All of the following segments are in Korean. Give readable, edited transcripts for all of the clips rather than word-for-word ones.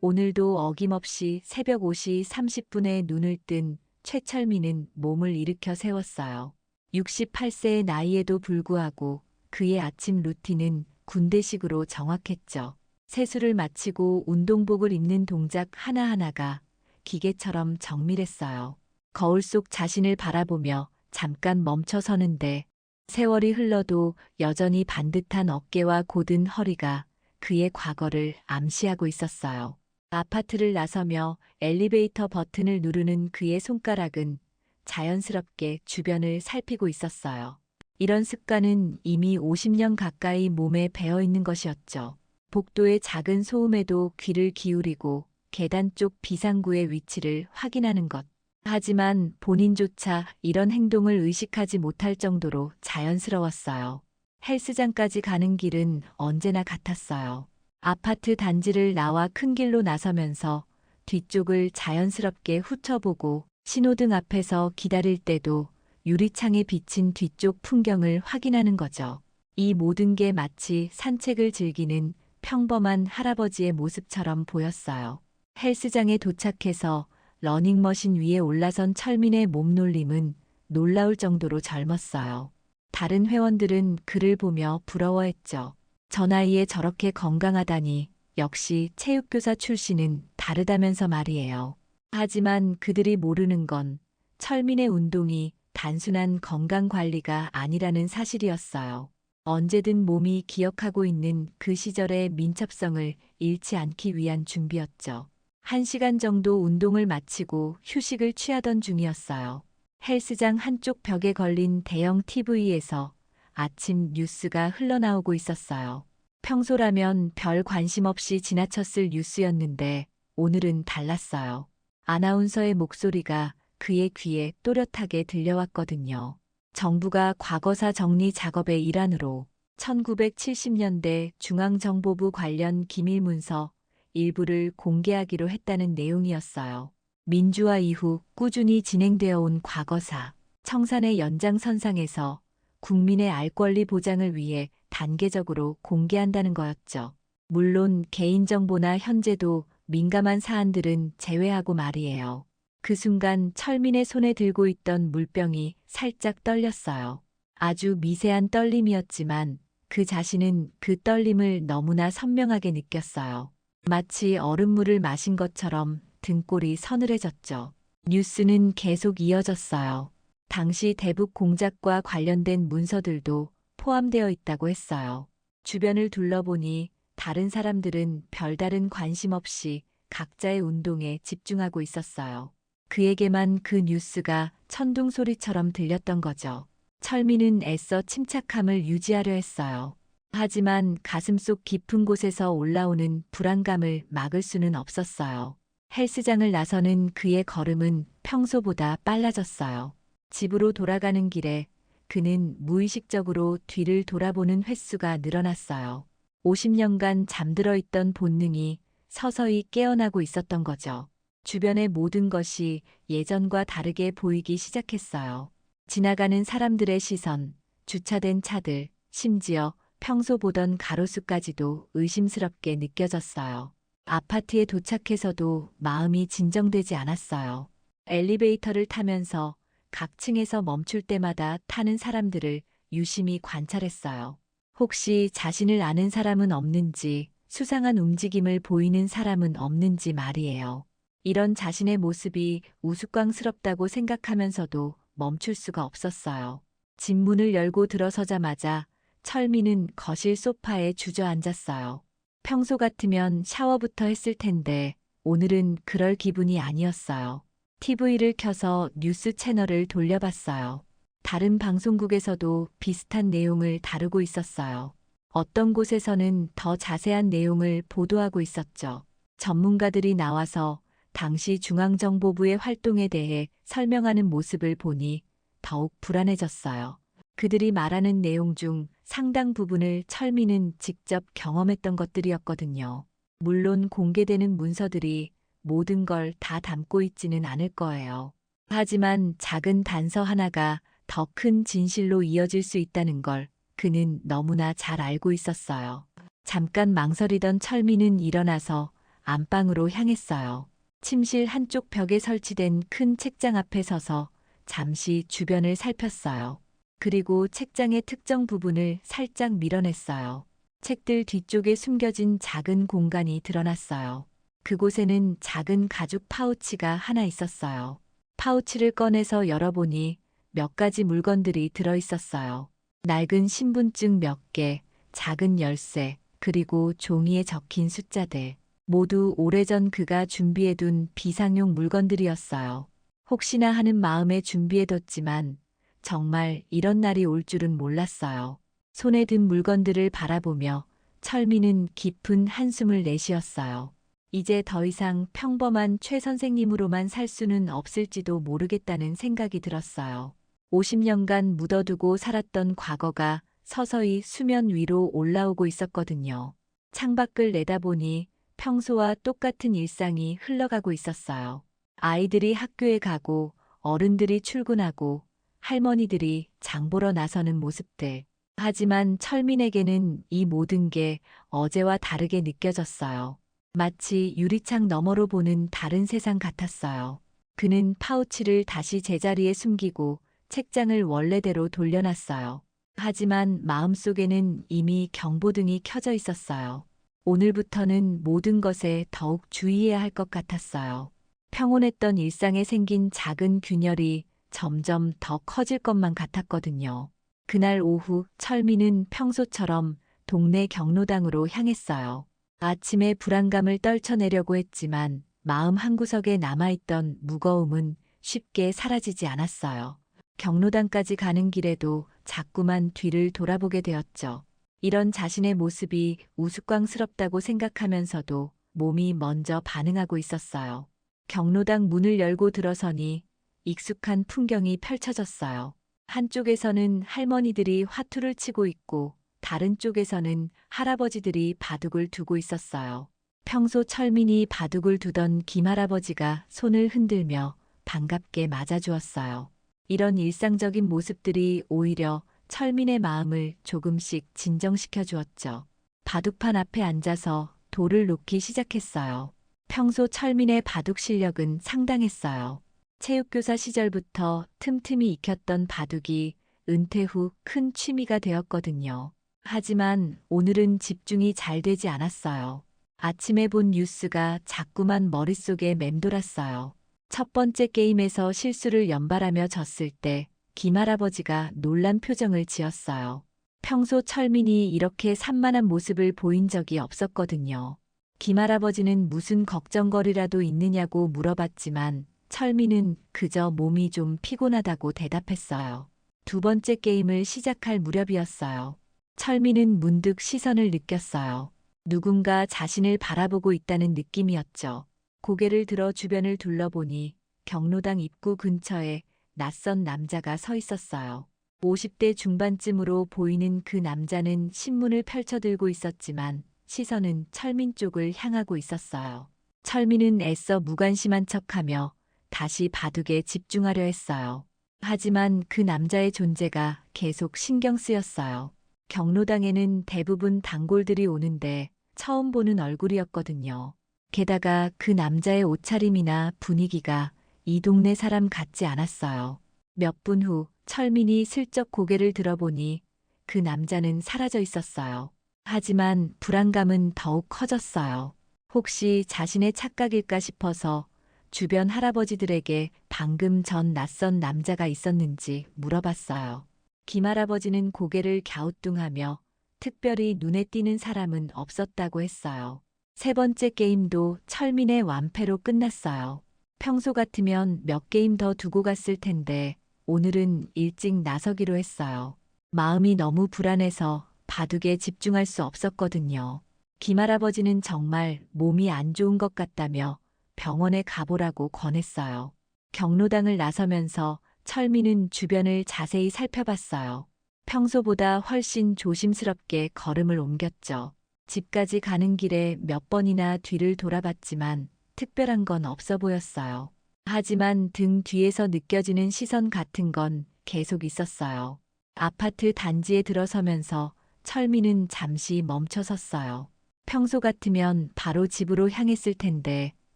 오늘도 어김없이 새벽 5시 30분에 눈을 뜬 최철민은 몸을 일으켜 세웠어요. 68세의 나이에도 불구하고 그의 아침 루틴은 군대식으로 정확했죠. 세수를 마치고 운동복을 입는 동작 하나하나가 기계처럼 정밀했어요. 거울 속 자신을 바라보며 잠깐 멈춰 서는데 세월이 흘러도 여전히 반듯한 어깨와 곧은 허리가 그의 과거를 암시하고 있었어요. 아파트를 나서며 엘리베이터 버튼을 누르는 그의 손가락은 자연스럽게 주변을 살피고 있었어요. 이런 습관은 이미 50년 가까이 몸에 배어 있는 것이었죠. 복도의 작은 소음에도 귀를 기울이고 계단 쪽 비상구의 위치를 확인하는 것. 하지만 본인조차 이런 행동을 의식하지 못할 정도로 자연스러웠어요. 헬스장까지 가는 길은 언제나 같았어요. 아파트 단지를 나와 큰 길로 나서면서 뒤쪽을 자연스럽게 훑어보고 신호등 앞에서 기다릴 때도 유리창에 비친 뒤쪽 풍경을 확인하는 거죠. 이 모든 게 마치 산책을 즐기는 평범한 할아버지의 모습처럼 보였어요. 헬스장에 도착해서 러닝머신 위에 올라선 철민의 몸놀림은 놀라울 정도로 젊었어요. 다른 회원들은 그를 보며 부러워했죠. 저 나이에 저렇게 건강하다니 역시 체육교사 출신은 다르다면서 말이에요. 하지만 그들이 모르는 건 철민의 운동이 단순한 건강관리가 아니라는 사실이었어요. 언제든 몸이 기억하고 있는 그 시절의 민첩성을 잃지 않기 위한 준비였죠. 1시간 정도 운동을 마치고 휴식을 취하던 중이었어요. 헬스장 한쪽 벽에 걸린 대형 TV에서 아침 뉴스가 흘러나오고 있었어요. 평소라면 별 관심 없이 지나쳤을 뉴스였는데 오늘은 달랐어요. 아나운서의 목소리가 그의 귀에 또렷하게 들려왔거든요. 정부가 과거사 정리 작업의 일환으로 1970년대 중앙정보부 관련 기밀문서 일부를 공개하기로 했다는 내용이었어요. 민주화 이후 꾸준히 진행되어 온 과거사, 청산의 연장선상에서 국민의 알 권리 보장을 위해 단계적으로 공개한다는 거였죠. 물론 개인정보나 현재도 민감한 사안들은 제외하고 말이에요. 그 순간 철민의 손에 들고 있던 물병이 살짝 떨렸어요. 아주 미세한 떨림이었지만 그 자신은 그 떨림을 너무나 선명하게 느꼈어요. 마치 얼음물을 마신 것처럼 등골이 서늘해졌죠. 뉴스는 계속 이어졌어요. 당시 대북 공작과 관련된 문서들도 포함되어 있다고 했어요. 주변을 둘러보니 다른 사람들은 별다른 관심 없이 각자의 운동에 집중하고 있었어요. 그에게만 그 뉴스가 천둥 소리처럼 들렸던 거죠. 철민은 애써 침착함을 유지하려 했어요. 하지만 가슴속 깊은 곳에서 올라오는 불안감을 막을 수는 없었어요. 헬스장을 나서는 그의 걸음은 평소보다 빨라졌어요. 집으로 돌아가는 길에 그는 무의식적으로 뒤를 돌아보는 횟수가 늘어났어요. 50년간 잠들어 있던 본능이 서서히 깨어나고 있었던 거죠. 주변의 모든 것이 예전과 다르게 보이기 시작했어요. 지나가는 사람들의 시선, 주차된 차들, 심지어 평소 보던 가로수까지도 의심스럽게 느껴졌어요. 아파트에 도착해서도 마음이 진정되지 않았어요. 엘리베이터를 타면서 각 층에서 멈출 때마다 타는 사람들을 유심히 관찰했어요. 혹시 자신을 아는 사람은 없는지, 수상한 움직임을 보이는 사람은 없는지 말이에요. 이런 자신의 모습이 우스꽝스럽다고 생각하면서도 멈출 수가 없었어요. 집 문을 열고 들어서자마자 철민은 거실 소파에 주저앉았어요. 평소 같으면 샤워부터 했을 텐데 오늘은 그럴 기분이 아니었어요. TV를 켜서 뉴스 채널을 돌려봤어요. 다른 방송국에서도 비슷한 내용을 다루고 있었어요. 어떤 곳에서는 더 자세한 내용을 보도하고 있었죠. 전문가들이 나와서 당시 중앙정보부의 활동에 대해 설명하는 모습을 보니 더욱 불안해졌어요. 그들이 말하는 내용 중 상당 부분을 철민은 직접 경험했던 것들이었거든요. 물론 공개되는 문서들이 모든 걸 다 담고 있지는 않을 거예요. 하지만 작은 단서 하나가 더 큰 진실로 이어질 수 있다는 걸 그는 너무나 잘 알고 있었어요. 잠깐 망설이던 철민은 일어나서 안방으로 향했어요. 침실 한쪽 벽에 설치된 큰 책장 앞에 서서 잠시 주변을 살폈어요. 그리고 책장의 특정 부분을 살짝 밀어냈어요. 책들 뒤쪽에 숨겨진 작은 공간이 드러났어요. 그곳에는 작은 가죽 파우치가 하나 있었어요. 파우치를 꺼내서 열어보니 몇 가지 물건들이 들어있었어요. 낡은 신분증 몇 개, 작은 열쇠, 그리고 종이에 적힌 숫자들. 모두 오래전 그가 준비해둔 비상용 물건들이었어요. 혹시나 하는 마음에 준비해뒀지만 정말 이런 날이 올 줄은 몰랐어요. 손에 든 물건들을 바라보며 철민은 깊은 한숨을 내쉬었어요. 이제 더 이상 평범한 최 선생님으로만 살 수는 없을지도 모르겠다는 생각이 들었어요. 50년간 묻어두고 살았던 과거가 서서히 수면 위로 올라오고 있었거든요. 창밖을 내다보니 평소와 똑같은 일상이 흘러가고 있었어요. 아이들이 학교에 가고 어른들이 출근하고 할머니들이 장 보러 나서는 모습들. 하지만 철민에게는 이 모든 게 어제와 다르게 느껴졌어요. 마치 유리창 너머로 보는 다른 세상 같았어요. 그는 파우치를 다시 제자리에 숨기고 책장을 원래대로 돌려놨어요. 하지만 마음속에는 이미 경보등이 켜져 있었어요. 오늘부터는 모든 것에 더욱 주의해야 할 것 같았어요. 평온했던 일상에 생긴 작은 균열이 점점 더 커질 것만 같았거든요. 그날 오후 철민은 평소처럼 동네 경로당으로 향했어요. 아침의 불안감을 떨쳐내려고 했지만 마음 한구석에 남아있던 무거움은 쉽게 사라지지 않았어요. 경로당까지 가는 길에도 자꾸만 뒤를 돌아보게 되었죠. 이런 자신의 모습이 우스꽝스럽다고 생각하면서도 몸이 먼저 반응하고 있었어요. 경로당 문을 열고 들어서니 익숙한 풍경이 펼쳐졌어요. 한쪽에서는 할머니들이 화투를 치고 있고 다른 쪽에서는 할아버지들이 바둑을 두고 있었어요. 평소 철민이 바둑을 두던 김할아버지가 손을 흔들며 반갑게 맞아주었어요. 이런 일상적인 모습들이 오히려 철민의 마음을 조금씩 진정시켜 주었죠. 바둑판 앞에 앉아서 돌을 놓기 시작했어요. 평소 철민의 바둑 실력은 상당했어요. 체육교사 시절부터 틈틈이 익혔던 바둑이 은퇴 후 큰 취미가 되었거든요. 하지만 오늘은 집중이 잘 되지 않았어요. 아침에 본 뉴스가 자꾸만 머릿속에 맴돌았어요. 첫 번째 게임에서 실수를 연발하며 졌을 때 김할아버지가 놀란 표정을 지었어요. 평소 철민이 이렇게 산만한 모습을 보인 적이 없었거든요. 김할아버지는 무슨 걱정거리라도 있느냐고 물어봤지만 철민은 그저 몸이 좀 피곤하다고 대답했어요. 두 번째 게임을 시작할 무렵이었어요. 철민은 문득 시선을 느꼈어요. 누군가 자신을 바라보고 있다는 느낌이었죠. 고개를 들어 주변을 둘러보니 경로당 입구 근처에 낯선 남자가 서 있었어요. 50대 중반쯤으로 보이는 그 남자는 신문을 펼쳐들고 있었지만 시선은 철민 쪽을 향하고 있었어요. 철민은 애써 무관심한 척하며 다시 바둑에 집중하려 했어요. 하지만 그 남자의 존재가 계속 신경 쓰였어요. 경로당에는 대부분 단골들이 오는데 처음 보는 얼굴이었거든요. 게다가 그 남자의 옷차림이나 분위기가 이 동네 사람 같지 않았어요. 몇 분 후 철민이 슬쩍 고개를 들어보니 그 남자는 사라져 있었어요. 하지만 불안감은 더욱 커졌어요. 혹시 자신의 착각일까 싶어서 주변 할아버지들에게 방금 전 낯선 남자가 있었는지 물어봤어요. 김할아버지는 고개를 갸우뚱하며 특별히 눈에 띄는 사람은 없었다고 했어요. 세 번째 게임도 철민의 완패로 끝났어요. 평소 같으면 몇 게임 더 두고 갔을 텐데 오늘은 일찍 나서기로 했어요. 마음이 너무 불안해서 바둑에 집중할 수 없었거든요. 김할아버지는 정말 몸이 안 좋은 것 같다며 병원에 가보라고 권했어요. 경로당을 나서면서 철민은 주변을 자세히 살펴봤어요. 평소보다 훨씬 조심스럽게 걸음을 옮겼죠. 집까지 가는 길에 몇 번이나 뒤를 돌아봤지만 특별한 건 없어 보였어요. 하지만 등 뒤에서 느껴지는 시선 같은 건 계속 있었어요. 아파트 단지에 들어서면서 철민은 잠시 멈춰 섰어요. 평소 같으면 바로 집으로 향했을 텐데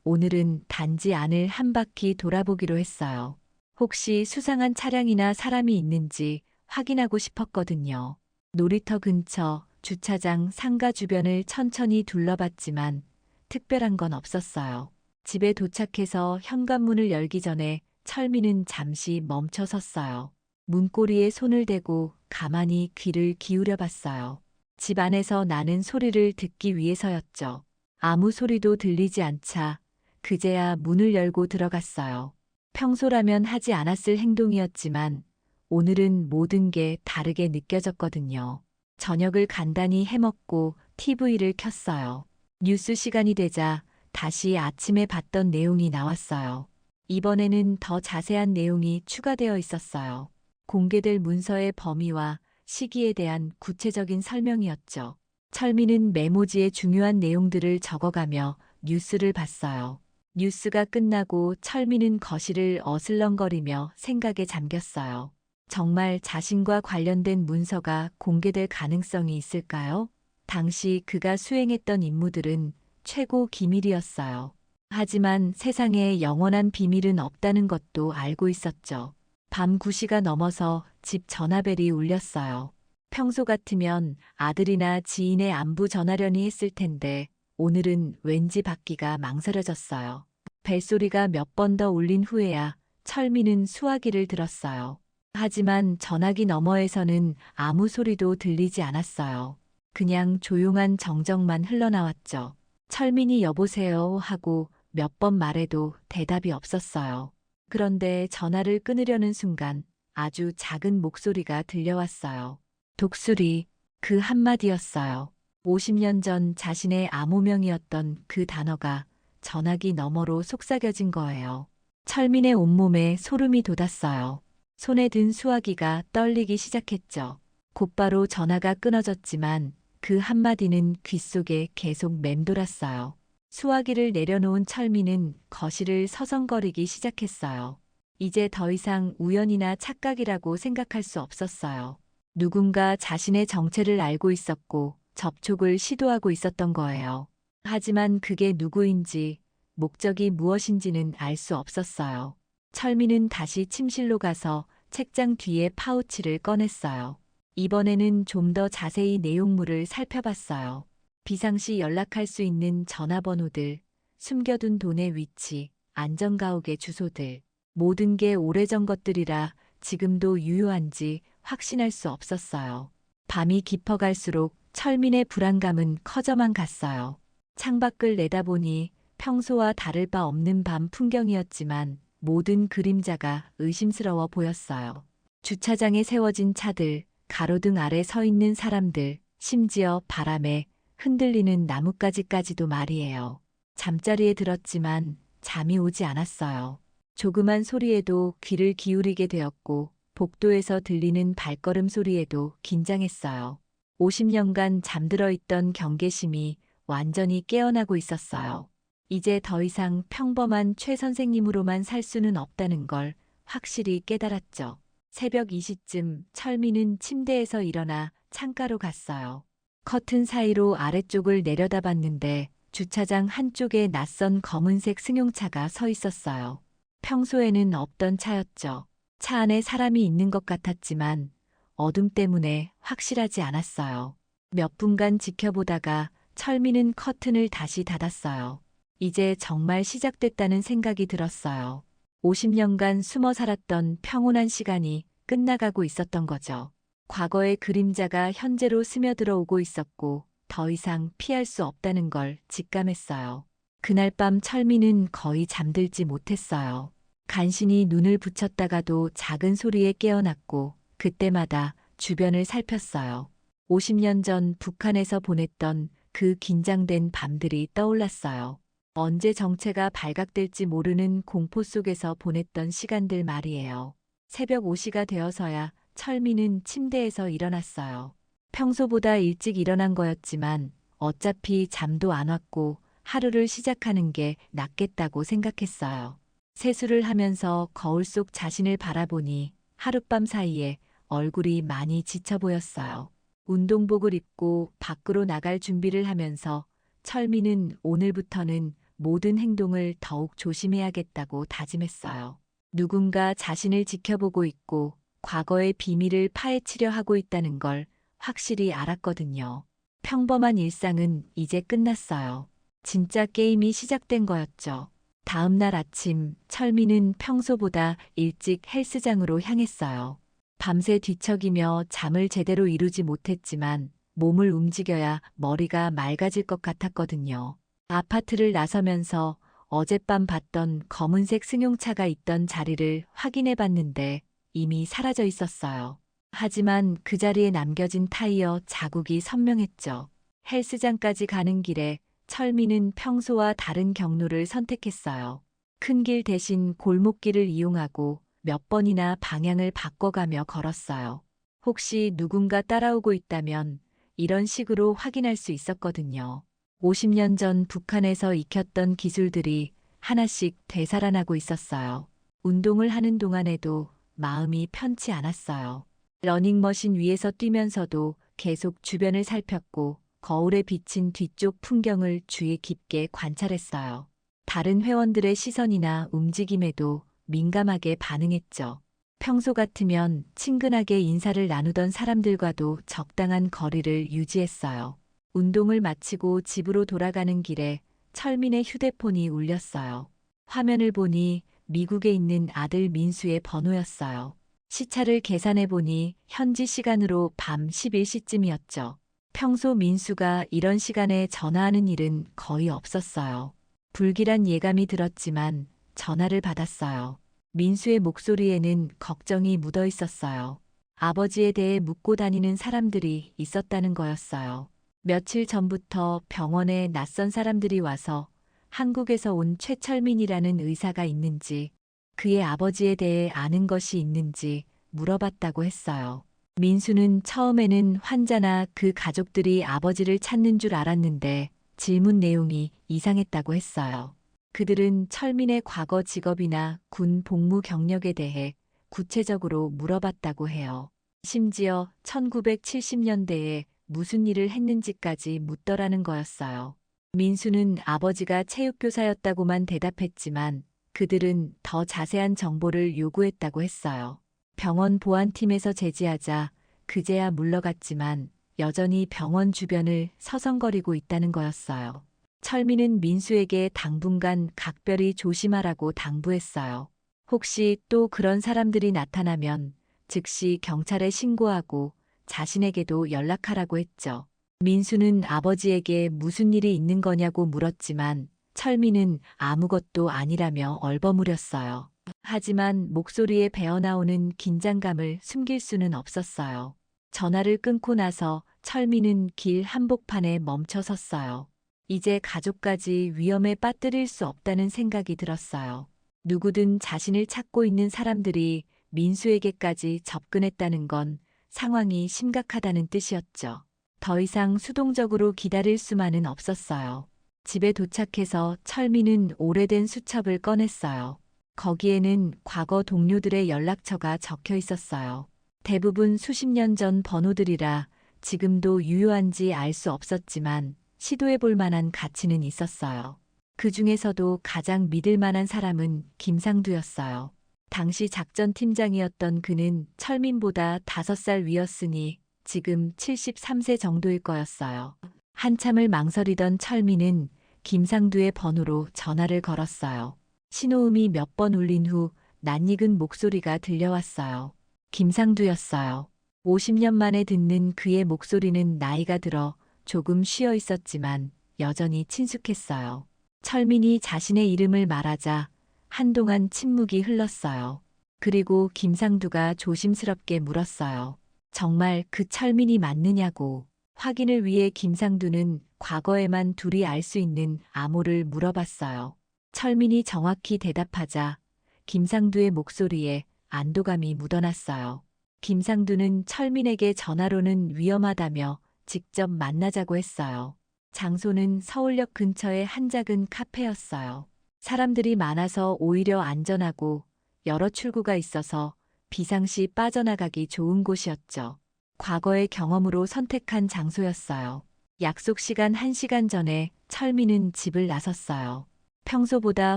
오늘은 단지 안을 한 바퀴 돌아보기로 했어요. 혹시 수상한 차량이나 사람이 있는지 확인하고 싶었거든요. 놀이터 근처, 주차장, 상가 주변을 천천히 둘러봤지만 특별한 건 없었어요. 집에 도착해서 현관문을 열기 전에 철민은 잠시 멈춰 섰어요. 문고리에 손을 대고 가만히 귀를 기울여 봤어요. 집 안에서 나는 소리를 듣기 위해서였죠. 아무 소리도 들리지 않자 그제야 문을 열고 들어갔어요. 평소라면 하지 않았을 행동이었지만 오늘은 모든 게 다르게 느껴졌거든요. 저녁을 간단히 해먹고 TV를 켰어요. 뉴스 시간이 되자 다시 아침에 봤던 내용이 나왔어요. 이번에는 더 자세한 내용이 추가되어 있었어요. 공개될 문서의 범위와 시기에 대한 구체적인 설명이었죠. 철민은 메모지에 중요한 내용들을 적어가며 뉴스를 봤어요. 뉴스가 끝나고 철민은 거실을 어슬렁거리며 생각에 잠겼어요. 정말 자신과 관련된 문서가 공개될 가능성이 있을까요? 당시 그가 수행했던 임무들은 최고 기밀이었어요. 하지만 세상에 영원한 비밀은 없다는 것도 알고 있었죠. 밤 9시가 넘어서 집 전화벨이 울렸어요. 평소 같으면 아들이나 지인의 안부 전하려니 했을 텐데 오늘은 왠지 받기가 망설여졌어요. 벨소리가 몇 번 더 울린 후에야 철민은 수화기를 들었어요. 하지만 전화기 너머에서는 아무 소리도 들리지 않았어요. 그냥 조용한 정적만 흘러나왔죠. 철민이 여보세요 하고 몇 번 말해도 대답이 없었어요. 그런데 전화를 끊으려는 순간 아주 작은 목소리가 들려왔어요. 독수리, 그 한마디였어요. 50년 전 자신의 암호명이었던 그 단어가 전화기 너머로 속삭여진 거예요. 철민의 온몸에 소름이 돋았어요. 손에 든 수화기가 떨리기 시작했죠. 곧바로 전화가 끊어졌지만 그 한마디는 귓속에 계속 맴돌았어요. 수화기를 내려놓은 철민은 거실을 서성거리기 시작했어요. 이제 더 이상 우연이나 착각이라고 생각할 수 없었어요. 누군가 자신의 정체를 알고 있었고 접촉을 시도하고 있었던 거예요. 하지만 그게 누구인지, 목적이 무엇인지는 알 수 없었어요. 철민은 다시 침실로 가서 책장 뒤에 파우치를 꺼냈어요. 이번에는 좀 더 자세히 내용물을 살펴봤어요. 비상시 연락할 수 있는 전화번호들, 숨겨둔 돈의 위치, 안전가옥의 주소들, 모든 게 오래전 것들이라 지금도 유효한지 확신할 수 없었어요. 밤이 깊어갈수록 철민의 불안감은 커져만 갔어요. 창밖을 내다보니 평소와 다를 바 없는 밤 풍경이었지만 모든 그림자가 의심스러워 보였어요. 주차장에 세워진 차들, 가로등 아래 서 있는 사람들, 심지어 바람에 흔들리는 나뭇가지까지도 말이에요. 잠자리에 들었지만 잠이 오지 않았어요. 조그만 소리에도 귀를 기울이게 되었고 복도에서 들리는 발걸음 소리에도 긴장했어요. 50년간 잠들어 있던 경계심이 완전히 깨어나고 있었어요. 이제 더 이상 평범한 최 선생님으로만 살 수는 없다는 걸 확실히 깨달았죠. 새벽 2시쯤 철민은 침대에서 일어나 창가로 갔어요. 커튼 사이로 아래쪽을 내려다봤는데 주차장 한쪽에 낯선 검은색 승용차가 서 있었어요. 평소에는 없던 차였죠. 차 안에 사람이 있는 것 같았지만 어둠 때문에 확실하지 않았어요. 몇 분간 지켜보다가 철민은 커튼을 다시 닫았어요. 이제 정말 시작됐다는 생각이 들었어요. 50년간 숨어 살았던 평온한 시간이 끝나가고 있었던 거죠. 과거의 그림자가 현재로 스며들어 오고 있었고 더 이상 피할 수 없다는 걸 직감했어요. 그날 밤 철민은 거의 잠들지 못했어요. 간신히 눈을 붙였다가도 작은 소리에 깨어났고 그때마다 주변을 살폈어요. 50년 전 북한에서 보냈던 그 긴장된 밤들이 떠올랐어요. 언제 정체가 발각될지 모르는 공포 속에서 보냈던 시간들 말이에요. 새벽 5시가 되어서야 철민은 침대에서 일어났어요. 평소보다 일찍 일어난 거였지만 어차피 잠도 안 왔고 하루를 시작하는 게 낫겠다고 생각했어요. 세수를 하면서 거울 속 자신을 바라보니 하룻밤 사이에 얼굴이 많이 지쳐 보였어요. 운동복을 입고 밖으로 나갈 준비를 하면서 철민은 오늘부터는 모든 행동을 더욱 조심해야겠다고 다짐했어요. 누군가 자신을 지켜보고 있고 과거의 비밀을 파헤치려 하고 있다는 걸 확실히 알았거든요. 평범한 일상은 이제 끝났어요. 진짜 게임이 시작된 거였죠. 다음 날 아침, 철민은 평소보다 일찍 헬스장으로 향했어요. 밤새 뒤척이며 잠을 제대로 이루지 못했지만 몸을 움직여야 머리가 맑아질 것 같았거든요. 아파트를 나서면서 어젯밤 봤던 검은색 승용차가 있던 자리를 확인해 봤는데 이미 사라져 있었어요. 하지만 그 자리에 남겨진 타이어 자국이 선명했죠. 헬스장까지 가는 길에 철민은 평소와 다른 경로를 선택했어요. 큰 길 대신 골목길을 이용하고 몇 번이나 방향을 바꿔가며 걸었어요. 혹시 누군가 따라오고 있다면 이런 식으로 확인할 수 있었거든요. 50년 전 북한에서 익혔던 기술들이 하나씩 되살아나고 있었어요. 운동을 하는 동안에도 마음이 편치 않았어요. 러닝머신 위에서 뛰면서도 계속 주변을 살폈고 거울에 비친 뒤쪽 풍경을 주의 깊게 관찰했어요. 다른 회원들의 시선이나 움직임에도 민감하게 반응했죠. 평소 같으면 친근하게 인사를 나누던 사람들과도 적당한 거리를 유지했어요. 운동을 마치고 집으로 돌아가는 길에 철민의 휴대폰이 울렸어요. 화면을 보니 미국에 있는 아들 민수의 번호였어요. 시차를 계산해 보니 현지 시간으로 밤 11시쯤이었죠. 평소 민수가 이런 시간에 전화하는 일은 거의 없었어요. 불길한 예감이 들었지만 전화를 받았어요. 민수의 목소리에는 걱정이 묻어 있었어요. 아버지에 대해 묻고 다니는 사람들이 있었다는 거였어요. 며칠 전부터 병원에 낯선 사람들이 와서 한국에서 온 최철민이라는 의사가 있는지, 그의 아버지에 대해 아는 것이 있는지 물어봤다고 했어요. 민수는 처음에는 환자나 그 가족들이 아버지를 찾는 줄 알았는데 질문 내용이 이상했다고 했어요. 그들은 철민의 과거 직업이나 군 복무 경력에 대해 구체적으로 물어봤다고 해요. 심지어 1970년대에 무슨 일을 했는지까지 묻더라는 거였어요. 민수는 아버지가 체육교사였다고만 대답했지만 그들은 더 자세한 정보를 요구했다고 했어요. 병원 보안팀에서 제지하자 그제야 물러갔지만 여전히 병원 주변을 서성거리고 있다는 거였어요. 철민은 민수에게 당분간 각별히 조심하라고 당부했어요. 혹시 또 그런 사람들이 나타나면 즉시 경찰에 신고하고 자신에게도 연락하라고 했죠. 민수는 아버지에게 무슨 일이 있는 거냐고 물었지만 철민은 아무것도 아니라며 얼버무렸어요. 하지만 목소리에 배어나오는 긴장감을 숨길 수는 없었어요. 전화를 끊고 나서 철민은 길 한복판에 멈춰 섰어요. 이제 가족까지 위험에 빠뜨릴 수 없다는 생각이 들었어요. 누구든 자신을 찾고 있는 사람들이 민수에게까지 접근했다는 건 상황이 심각하다는 뜻이었죠. 더 이상 수동적으로 기다릴 수만은 없었어요. 집에 도착해서 철민은 오래된 수첩을 꺼냈어요. 거기에는 과거 동료들의 연락처가 적혀 있었어요. 대부분 수십 년 전 번호들이라 지금도 유효한지 알 수 없었지만 시도해 볼 만한 가치는 있었어요. 그 중에서도 가장 믿을 만한 사람은 김상두였어요. 당시 작전팀장이었던 그는 철민보다 5살 위였으니 지금 73세 정도일 거였어요. 한참을 망설이던 철민은 김상두의 번호로 전화를 걸었어요. 신호음이 몇 번 울린 후 낯익은 목소리가 들려왔어요. 김상두였어요. 50년 만에 듣는 그의 목소리는 나이가 들어 조금 쉬어 있었지만 여전히 친숙했어요. 철민이 자신의 이름을 말하자 한동안 침묵이 흘렀어요. 그리고 김상두가 조심스럽게 물었어요. 정말 그 철민이 맞느냐고. 확인을 위해 김상두는 과거에만 둘이 알 수 있는 암호를 물어봤어요. 철민이 정확히 대답하자 김상두의 목소리에 안도감이 묻어났어요. 김상두는 철민에게 전화로는 위험하다며 직접 만나자고 했어요. 장소는 서울역 근처의 한 작은 카페였어요. 사람들이 많아서 오히려 안전하고 여러 출구가 있어서 비상시 빠져나가기 좋은 곳이었죠. 과거의 경험으로 선택한 장소였어요. 약속 시간 1시간 전에 철민은 집을 나섰어요. 평소보다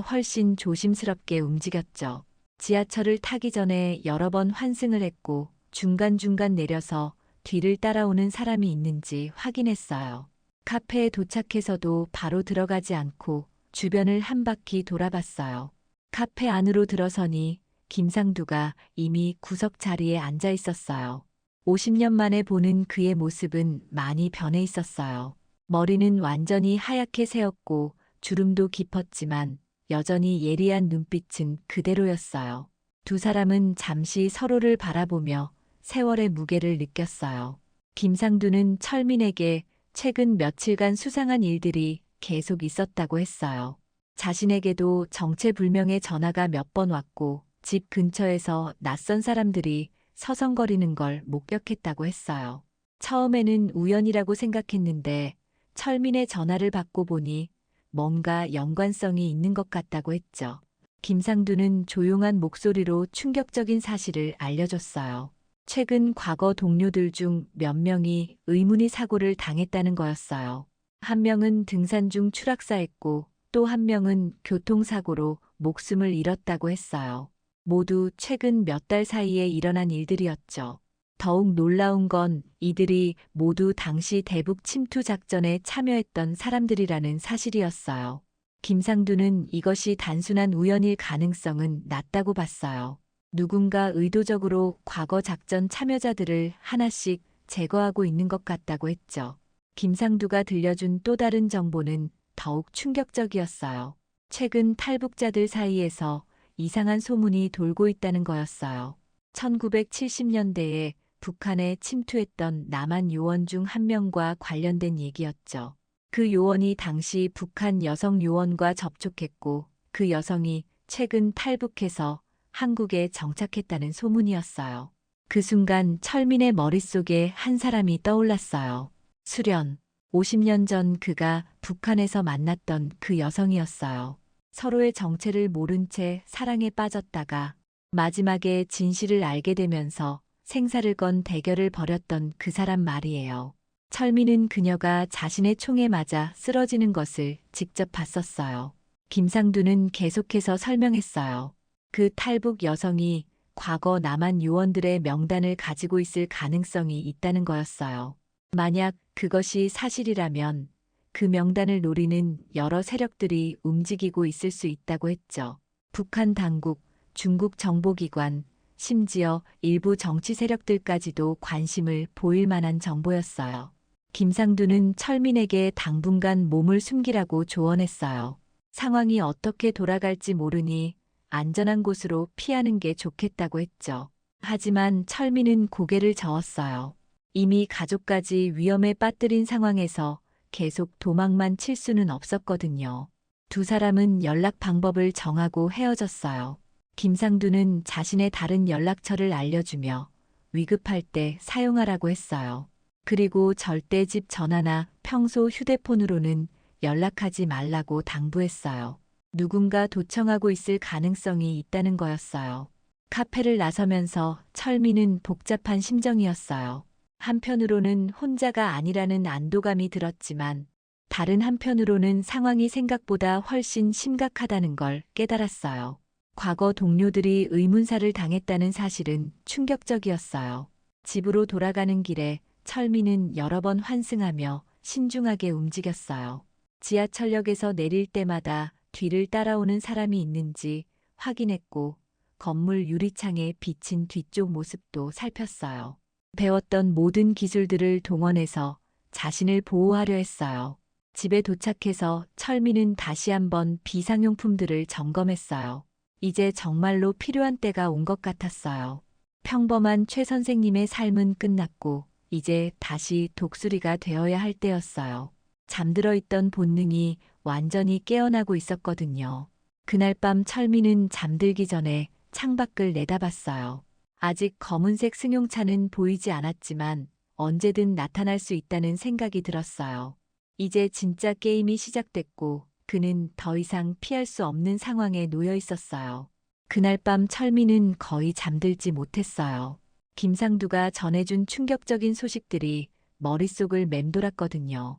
훨씬 조심스럽게 움직였죠. 지하철을 타기 전에 여러 번 환승을 했고 중간중간 내려서 뒤를 따라오는 사람이 있는지 확인했어요. 카페에 도착해서도 바로 들어가지 않고 주변을 한 바퀴 돌아봤어요. 카페 안으로 들어서니 김상두가 이미 구석 자리에 앉아 있었어요. 50년 만에 보는 그의 모습은 많이 변해 있었어요. 머리는 완전히 하얗게 새었고 주름도 깊었지만 여전히 예리한 눈빛은 그대로였어요. 두 사람은 잠시 서로를 바라보며 세월의 무게를 느꼈어요. 김상두는 철민에게 최근 며칠간 수상한 일들이 계속 있었다고 했어요. 자신에게도 정체불명의 전화가 몇 번 왔고 집 근처에서 낯선 사람들이 서성거리는 걸 목격했다고 했어요. 처음에는 우연이라고 생각했는데 철민의 전화를 받고 보니 뭔가 연관성이 있는 것 같다고 했죠. 김상두는 조용한 목소리로 충격적인 사실을 알려줬어요. 최근 과거 동료들 중 몇 명이 의문의 사고를 당했다는 거였어요. 한 명은 등산 중 추락사했고 또 한 명은 교통사고로 목숨을 잃었다고 했어요. 모두 최근 몇 달 사이에 일어난 일들이었죠. 더욱 놀라운 건 이들이 모두 당시 대북 침투 작전에 참여했던 사람들이라는 사실이었어요. 김상두는 이것이 단순한 우연일 가능성은 낮다고 봤어요. 누군가 의도적으로 과거 작전 참여자들을 하나씩 제거하고 있는 것 같다고 했죠. 김상두가 들려준 또 다른 정보는 더욱 충격적이었어요. 최근 탈북자들 사이에서 이상한 소문이 돌고 있다는 거였어요. 1970년대에 북한에 침투했던 남한 요원 중 한 명과 관련된 얘기였죠. 그 요원이 당시 북한 여성 요원과 접촉했고 그 여성이 최근 탈북해서 한국에 정착했다는 소문이었어요. 그 순간 철민의 머릿속에 한 사람이 떠올랐어요. 수련. 50년 전 그가 북한에서 만났던 그 여성이었어요. 서로의 정체를 모른 채 사랑에 빠졌다가 마지막에 진실을 알게 되면서 생사를 건 대결을 벌였던 그 사람 말이에요. 철민은 그녀가 자신의 총에 맞아 쓰러지는 것을 직접 봤었어요. 김상두는 계속해서 설명했어요. 그 탈북 여성이 과거 남한 요원들의 명단을 가지고 있을 가능성이 있다는 거였어요. 만약 그것이 사실이라면 그 명단을 노리는 여러 세력들이 움직이고 있을 수 있다고 했죠. 북한 당국, 중국 정보기관, 심지어 일부 정치 세력들까지도 관심을 보일 만한 정보였어요. 김상두는 철민에게 당분간 몸을 숨기라고 조언했어요. 상황이 어떻게 돌아갈지 모르니 안전한 곳으로 피하는 게 좋겠다고 했죠. 하지만 철민은 고개를 저었어요. 이미 가족까지 위험에 빠뜨린 상황에서 계속 도망만 칠 수는 없었거든요. 두 사람은 연락 방법을 정하고 헤어졌어요. 김상두는 자신의 다른 연락처를 알려주며 위급할 때 사용하라고 했어요. 그리고 절대 집 전화나 평소 휴대폰으로는 연락하지 말라고 당부했어요. 누군가 도청하고 있을 가능성이 있다는 거였어요. 카페를 나서면서 철민은 복잡한 심정이었어요. 한편으로는 혼자가 아니라는 안도감이 들었지만 다른 한편으로는 상황이 생각보다 훨씬 심각하다는 걸 깨달았어요. 과거 동료들이 의문사를 당했다는 사실은 충격적이었어요. 집으로 돌아가는 길에 철민은 여러 번 환승하며 신중하게 움직였어요. 지하철역에서 내릴 때마다 뒤를 따라오는 사람이 있는지 확인했고 건물 유리창에 비친 뒤쪽 모습도 살폈어요. 배웠던 모든 기술들을 동원해서 자신을 보호하려 했어요. 집에 도착해서 철민은 다시 한번 비상용품들을 점검했어요. 이제 정말로 필요한 때가 온 것 같았어요. 평범한 최 선생님의 삶은 끝났고 이제 다시 독수리가 되어야 할 때였어요. 잠들어 있던 본능이 완전히 깨어나고 있었거든요. 그날 밤 철민은 잠들기 전에 창밖을 내다봤어요. 아직 검은색 승용차는 보이지 않았지만 언제든 나타날 수 있다는 생각이 들었어요. 이제 진짜 게임이 시작됐고 그는 더 이상 피할 수 없는 상황에 놓여 있었어요. 그날 밤 철민은 거의 잠들지 못했어요. 김상두가 전해준 충격적인 소식들이 머릿속을 맴돌았거든요.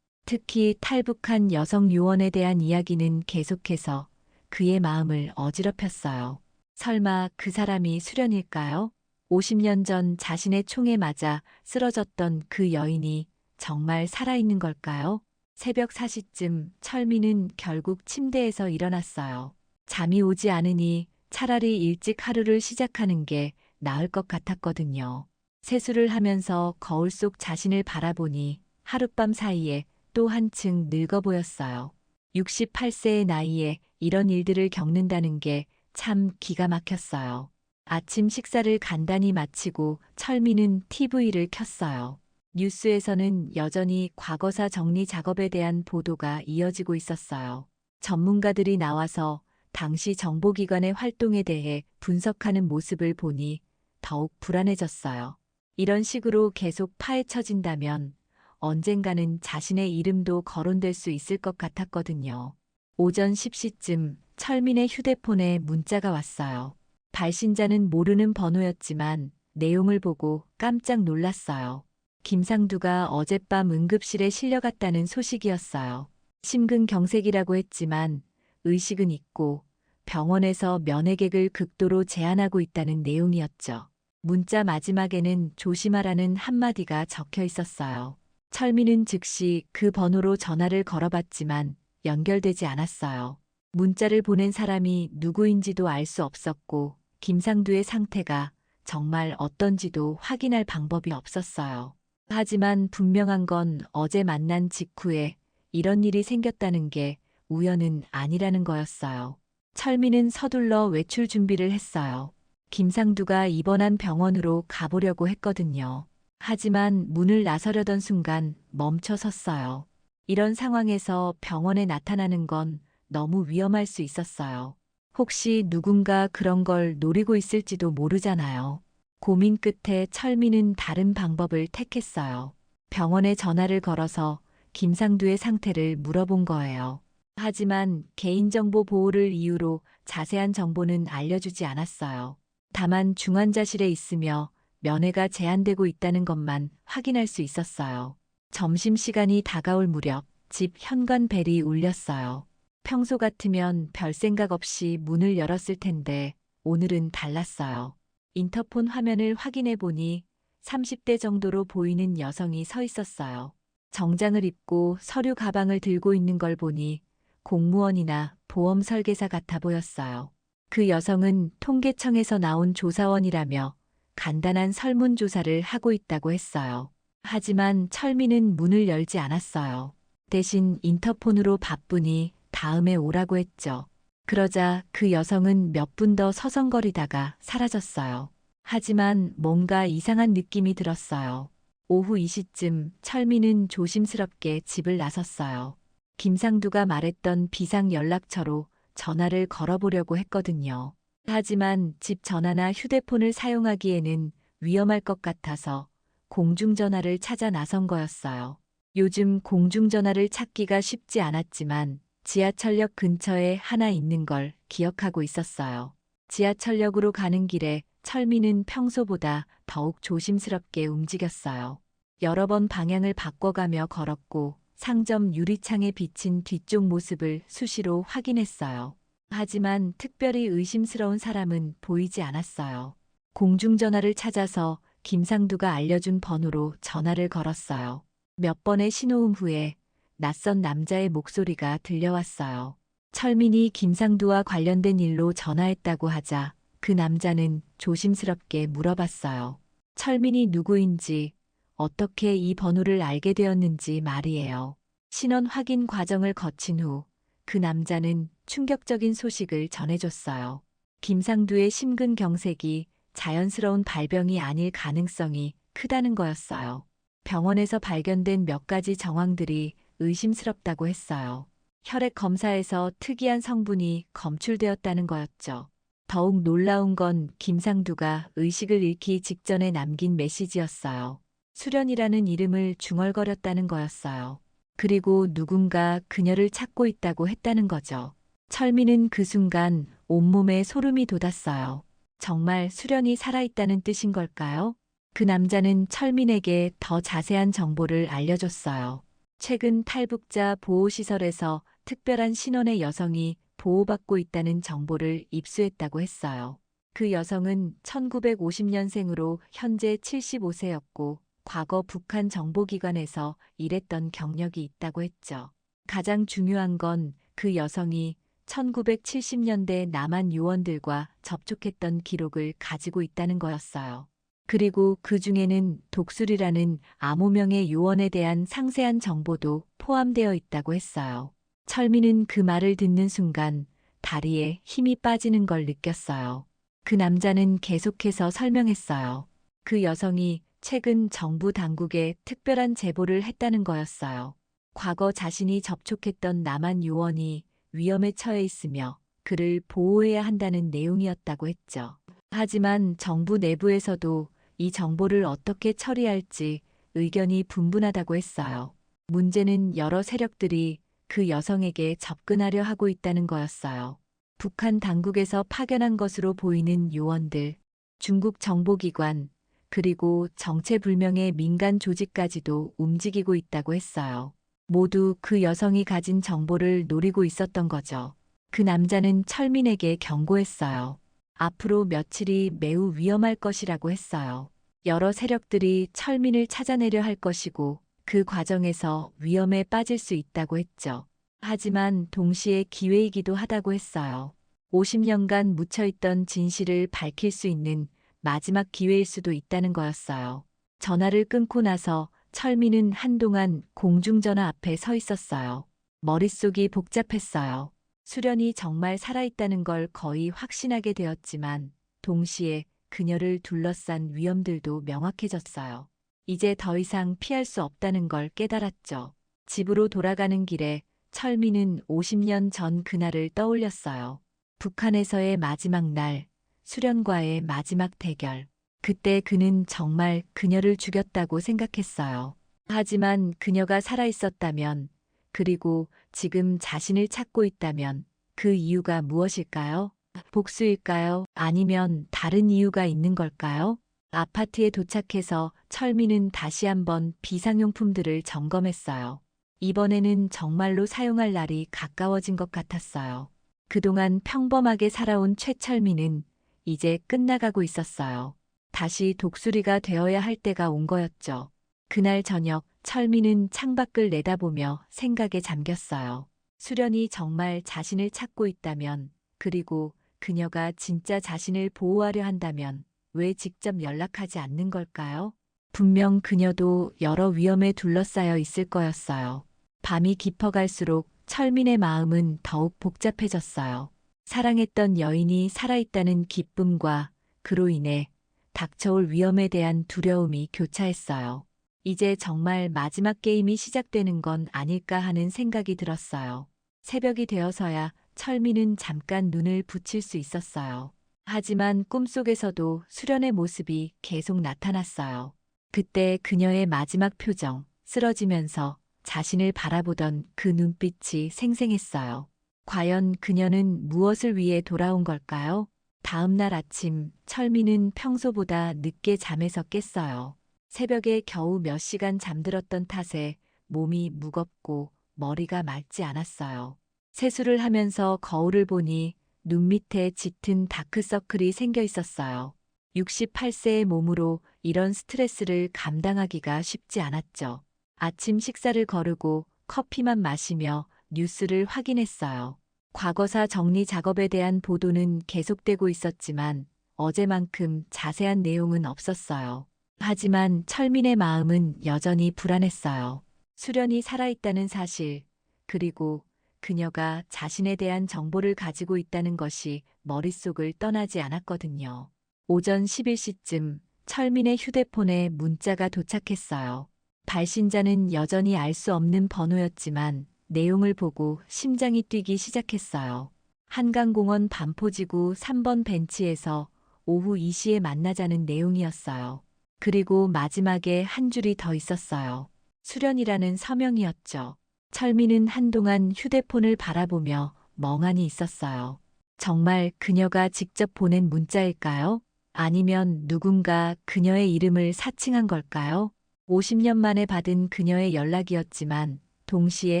특히 탈북한 여성 요원에 대한 이야기는 계속해서 그의 마음을 어지럽혔어요. 설마 그 사람이 수련일까요? 50년 전 자신의 총에 맞아 쓰러졌던 그 여인이 정말 살아있는 걸까요? 새벽 4시쯤 철민은 결국 침대에서 일어났어요. 잠이 오지 않으니 차라리 일찍 하루를 시작하는 게 나을 것 같았거든요. 세수를 하면서 거울 속 자신을 바라보니 하룻밤 사이에 또 한층 늙어 보였어요. 68세의 나이에 이런 일들을 겪는다는 게 참 기가 막혔어요. 아침 식사를 간단히 마치고 철민은 TV를 켰어요. 뉴스에서는 여전히 과거사 정리 작업에 대한 보도가 이어지고 있었어요. 전문가들이 나와서 당시 정보기관의 활동에 대해 분석하는 모습을 보니 더욱 불안해졌어요. 이런 식으로 계속 파헤쳐진다면 언젠가는 자신의 이름도 거론될 수 있을 것 같았거든요. 오전 10시쯤 철민의 휴대폰에 문자가 왔어요. 발신자는 모르는 번호였지만 내용을 보고 깜짝 놀랐어요. 김상두가 어젯밤 응급실에 실려갔다는 소식이었어요. 심근경색이라고 했지만 의식은 있고 병원에서 면회객을 극도로 제한하고 있다는 내용이었죠. 문자 마지막에는 조심하라는 한마디가 적혀 있었어요. 철민은 즉시 그 번호로 전화를 걸어봤지만 연결되지 않았어요. 문자를 보낸 사람이 누구인지도 알 수 없었고 김상두의 상태가 정말 어떤지도 확인할 방법이 없었어요. 하지만 분명한 건 어제 만난 직후에 이런 일이 생겼다는 게 우연은 아니라는 거였어요. 철민은 서둘러 외출 준비를 했어요. 김상두가 입원한 병원으로 가보려고 했거든요. 하지만 문을 나서려던 순간 멈춰 섰어요. 이런 상황에서 병원에 나타나는 건 너무 위험할 수 있었어요. 혹시 누군가 그런 걸 노리고 있을지도 모르잖아요. 고민 끝에 철민은 다른 방법을 택했어요. 병원에 전화를 걸어서 김상두의 상태를 물어본 거예요. 하지만 개인정보 보호를 이유로 자세한 정보는 알려주지 않았어요. 다만 중환자실에 있으며 면회가 제한되고 있다는 것만 확인할 수 있었어요. 점심시간이 다가올 무렵 집 현관벨이 울렸어요. 평소 같으면 별 생각 없이 문을 열었을 텐데 오늘은 달랐어요. 인터폰 화면을 확인해 보니 30대 정도로 보이는 여성이 서 있었어요. 정장을 입고 서류 가방을 들고 있는 걸 보니 공무원이나 보험 설계사 같아 보였어요. 그 여성은 통계청에서 나온 조사원이라며 간단한 설문조사를 하고 있다고 했어요. 하지만 철민은 문을 열지 않았어요. 대신 인터폰으로 바쁘니 다음에 오라고 했죠. 그러자 그 여성은 몇 분 더 서성거리다가 사라졌어요. 하지만 뭔가 이상한 느낌이 들었어요. 오후 2시쯤 철민은 조심스럽게 집을 나섰어요. 김상두가 말했던 비상연락처로 전화를 걸어보려고 했거든요. 하지만 집 전화나 휴대폰을 사용하기에는 위험할 것 같아서 공중전화를 찾아 나선 거였어요. 요즘 공중전화를 찾기가 쉽지 않았지만 지하철역 근처에 하나 있는 걸 기억하고 있었어요. 지하철역으로 가는 길에 철민은 평소보다 더욱 조심스럽게 움직였어요. 여러 번 방향을 바꿔가며 걸었고 상점 유리창에 비친 뒤쪽 모습을 수시로 확인했어요. 하지만 특별히 의심스러운 사람은 보이지 않았어요. 공중전화를 찾아서 김상두가 알려준 번호로 전화를 걸었어요. 몇 번의 신호음 후에 낯선 남자의 목소리가 들려왔어요. 철민이 김상두와 관련된 일로 전화했다고 하자 그 남자는 조심스럽게 물어봤어요. 철민이 누구인지, 어떻게 이 번호를 알게 되었는지 말이에요. 신원 확인 과정을 거친 후 그 남자는 충격적인 소식을 전해줬어요. 김상두의 심근경색이 자연스러운 발병이 아닐 가능성이 크다는 거였어요. 병원에서 발견된 몇 가지 정황들이 의심스럽다고 했어요. 혈액 검사에서 특이한 성분이 검출되었다는 거였죠. 더욱 놀라운 건 김상두가 의식을 잃기 직전에 남긴 메시지였어요. 수련이라는 이름을 중얼거렸다는 거였어요. 그리고 누군가 그녀를 찾고 있다고 했다는 거죠. 철민은 그 순간 온몸에 소름이 돋았어요. 정말 수련이 살아있다는 뜻인 걸까요? 그 남자는 철민에게 더 자세한 정보를 알려줬어요. 최근 탈북자 보호시설에서 특별한 신원의 여성이 보호받고 있다는 정보를 입수했다고 했어요. 그 여성은 1950년생으로 현재 75세였고 과거 북한 정보기관에서 일했던 경력이 있다고 했죠. 가장 중요한 건 그 여성이 1970년대 남한 요원들과 접촉했던 기록을 가지고 있다는 거였어요. 그리고 그 중에는 독수리라는 암호명의 요원에 대한 상세한 정보도 포함되어 있다고 했어요. 철민은 그 말을 듣는 순간 다리에 힘이 빠지는 걸 느꼈어요. 그 남자는 계속해서 설명했어요. 그 여성이 최근 정부 당국에 특별한 제보를 했다는 거였어요. 과거 자신이 접촉했던 남한 요원이 위험에 처해 있으며 그를 보호해야 한다는 내용이었다고 했죠. 하지만 정부 내부에서도 이 정보를 어떻게 처리할지 의견이 분분하다고 했어요. 문제는 여러 세력들이 그 여성에게 접근하려 하고 있다는 거였어요. 북한 당국에서 파견한 것으로 보이는 요원들, 중국 정보기관, 그리고 정체불명의 민간 조직까지도 움직이고 있다고 했어요. 모두 그 여성이 가진 정보를 노리고 있었던 거죠. 그 남자는 철민에게 경고했어요. 앞으로 며칠이 매우 위험할 것이라고 했어요. 여러 세력들이 철민을 찾아내려 할 것이고 그 과정에서 위험에 빠질 수 있다고 했죠. 하지만 동시에 기회이기도 하다고 했어요. 50년간 묻혀있던 진실을 밝힐 수 있는 마지막 기회일 수도 있다는 거였어요. 전화를 끊고 나서 철민은 한동안 공중전화 앞에 서 있었어요. 머릿속이 복잡했어요. 수련이 정말 살아있다는 걸 거의 확신하게 되었지만 동시에 그녀를 둘러싼 위험들도 명확해졌어요. 이제 더 이상 피할 수 없다는 걸 깨달았죠. 집으로 돌아가는 길에 철민은 50년 전 그날을 떠올렸어요. 북한에서의 마지막 날, 수련과의 마지막 대결. 그때 그는 정말 그녀를 죽였다고 생각했어요. 하지만 그녀가 살아있었다면, 그리고 지금 자신을 찾고 있다면 그 이유가 무엇일까요? 복수일까요? 아니면 다른 이유가 있는 걸까요? 아파트에 도착해서 철민은 다시 한번 비상용품들을 점검했어요. 이번에는 정말로 사용할 날이 가까워진 것 같았어요. 그동안 평범하게 살아온 최철민은 이제 끝나가고 있었어요. 다시 독수리가 되어야 할 때가 온 거였죠. 그날 저녁 철민은 창밖을 내다보며 생각에 잠겼어요. 수련이 정말 자신을 찾고 있다면, 그리고 그녀가 진짜 자신을 보호하려 한다면 왜 직접 연락하지 않는 걸까요? 분명 그녀도 여러 위험에 둘러싸여 있을 거였어요. 밤이 깊어갈수록 철민의 마음은 더욱 복잡해졌어요. 사랑했던 여인이 살아있다는 기쁨과 그로 인해 닥쳐올 위험에 대한 두려움이 교차했어요. 이제 정말 마지막 게임이 시작되는 건 아닐까 하는 생각이 들었어요. 새벽이 되어서야 철민은 잠깐 눈을 붙일 수 있었어요. 하지만 꿈속에서도 수련의 모습이 계속 나타났어요. 그때 그녀의 마지막 표정, 쓰러지면서 자신을 바라보던 그 눈빛이 생생했어요. 과연 그녀는 무엇을 위해 돌아온 걸까요? 다음 날 아침, 철민은 평소보다 늦게 잠에서 깼어요. 새벽에 겨우 몇 시간 잠들었던 탓에 몸이 무겁고 머리가 맑지 않았어요. 세수를 하면서 거울을 보니 눈 밑에 짙은 다크서클이 생겨 있었어요. 68세의 몸으로 이런 스트레스를 감당하기가 쉽지 않았죠. 아침 식사를 거르고 커피만 마시며 뉴스를 확인했어요. 과거사 정리 작업에 대한 보도는 계속되고 있었지만 어제만큼 자세한 내용은 없었어요. 하지만 철민의 마음은 여전히 불안했어요. 수련이 살아있다는 사실, 그리고 그녀가 자신에 대한 정보를 가지고 있다는 것이 머릿속을 떠나지 않았거든요. 오전 11시쯤 철민의 휴대폰에 문자가 도착했어요. 발신자는 여전히 알 수 없는 번호였지만 내용을 보고 심장이 뛰기 시작했어요. 한강공원 반포지구 3번 벤치에서 오후 2시에 만나자는 내용이었어요. 그리고 마지막에 한 줄이 더 있었어요. 수련이라는 서명이었죠. 철민은 한동안 휴대폰을 바라보며 멍하니 있었어요. 정말 그녀가 직접 보낸 문자일까요? 아니면 누군가 그녀의 이름을 사칭한 걸까요? 50년 만에 받은 그녀의 연락이었지만 동시에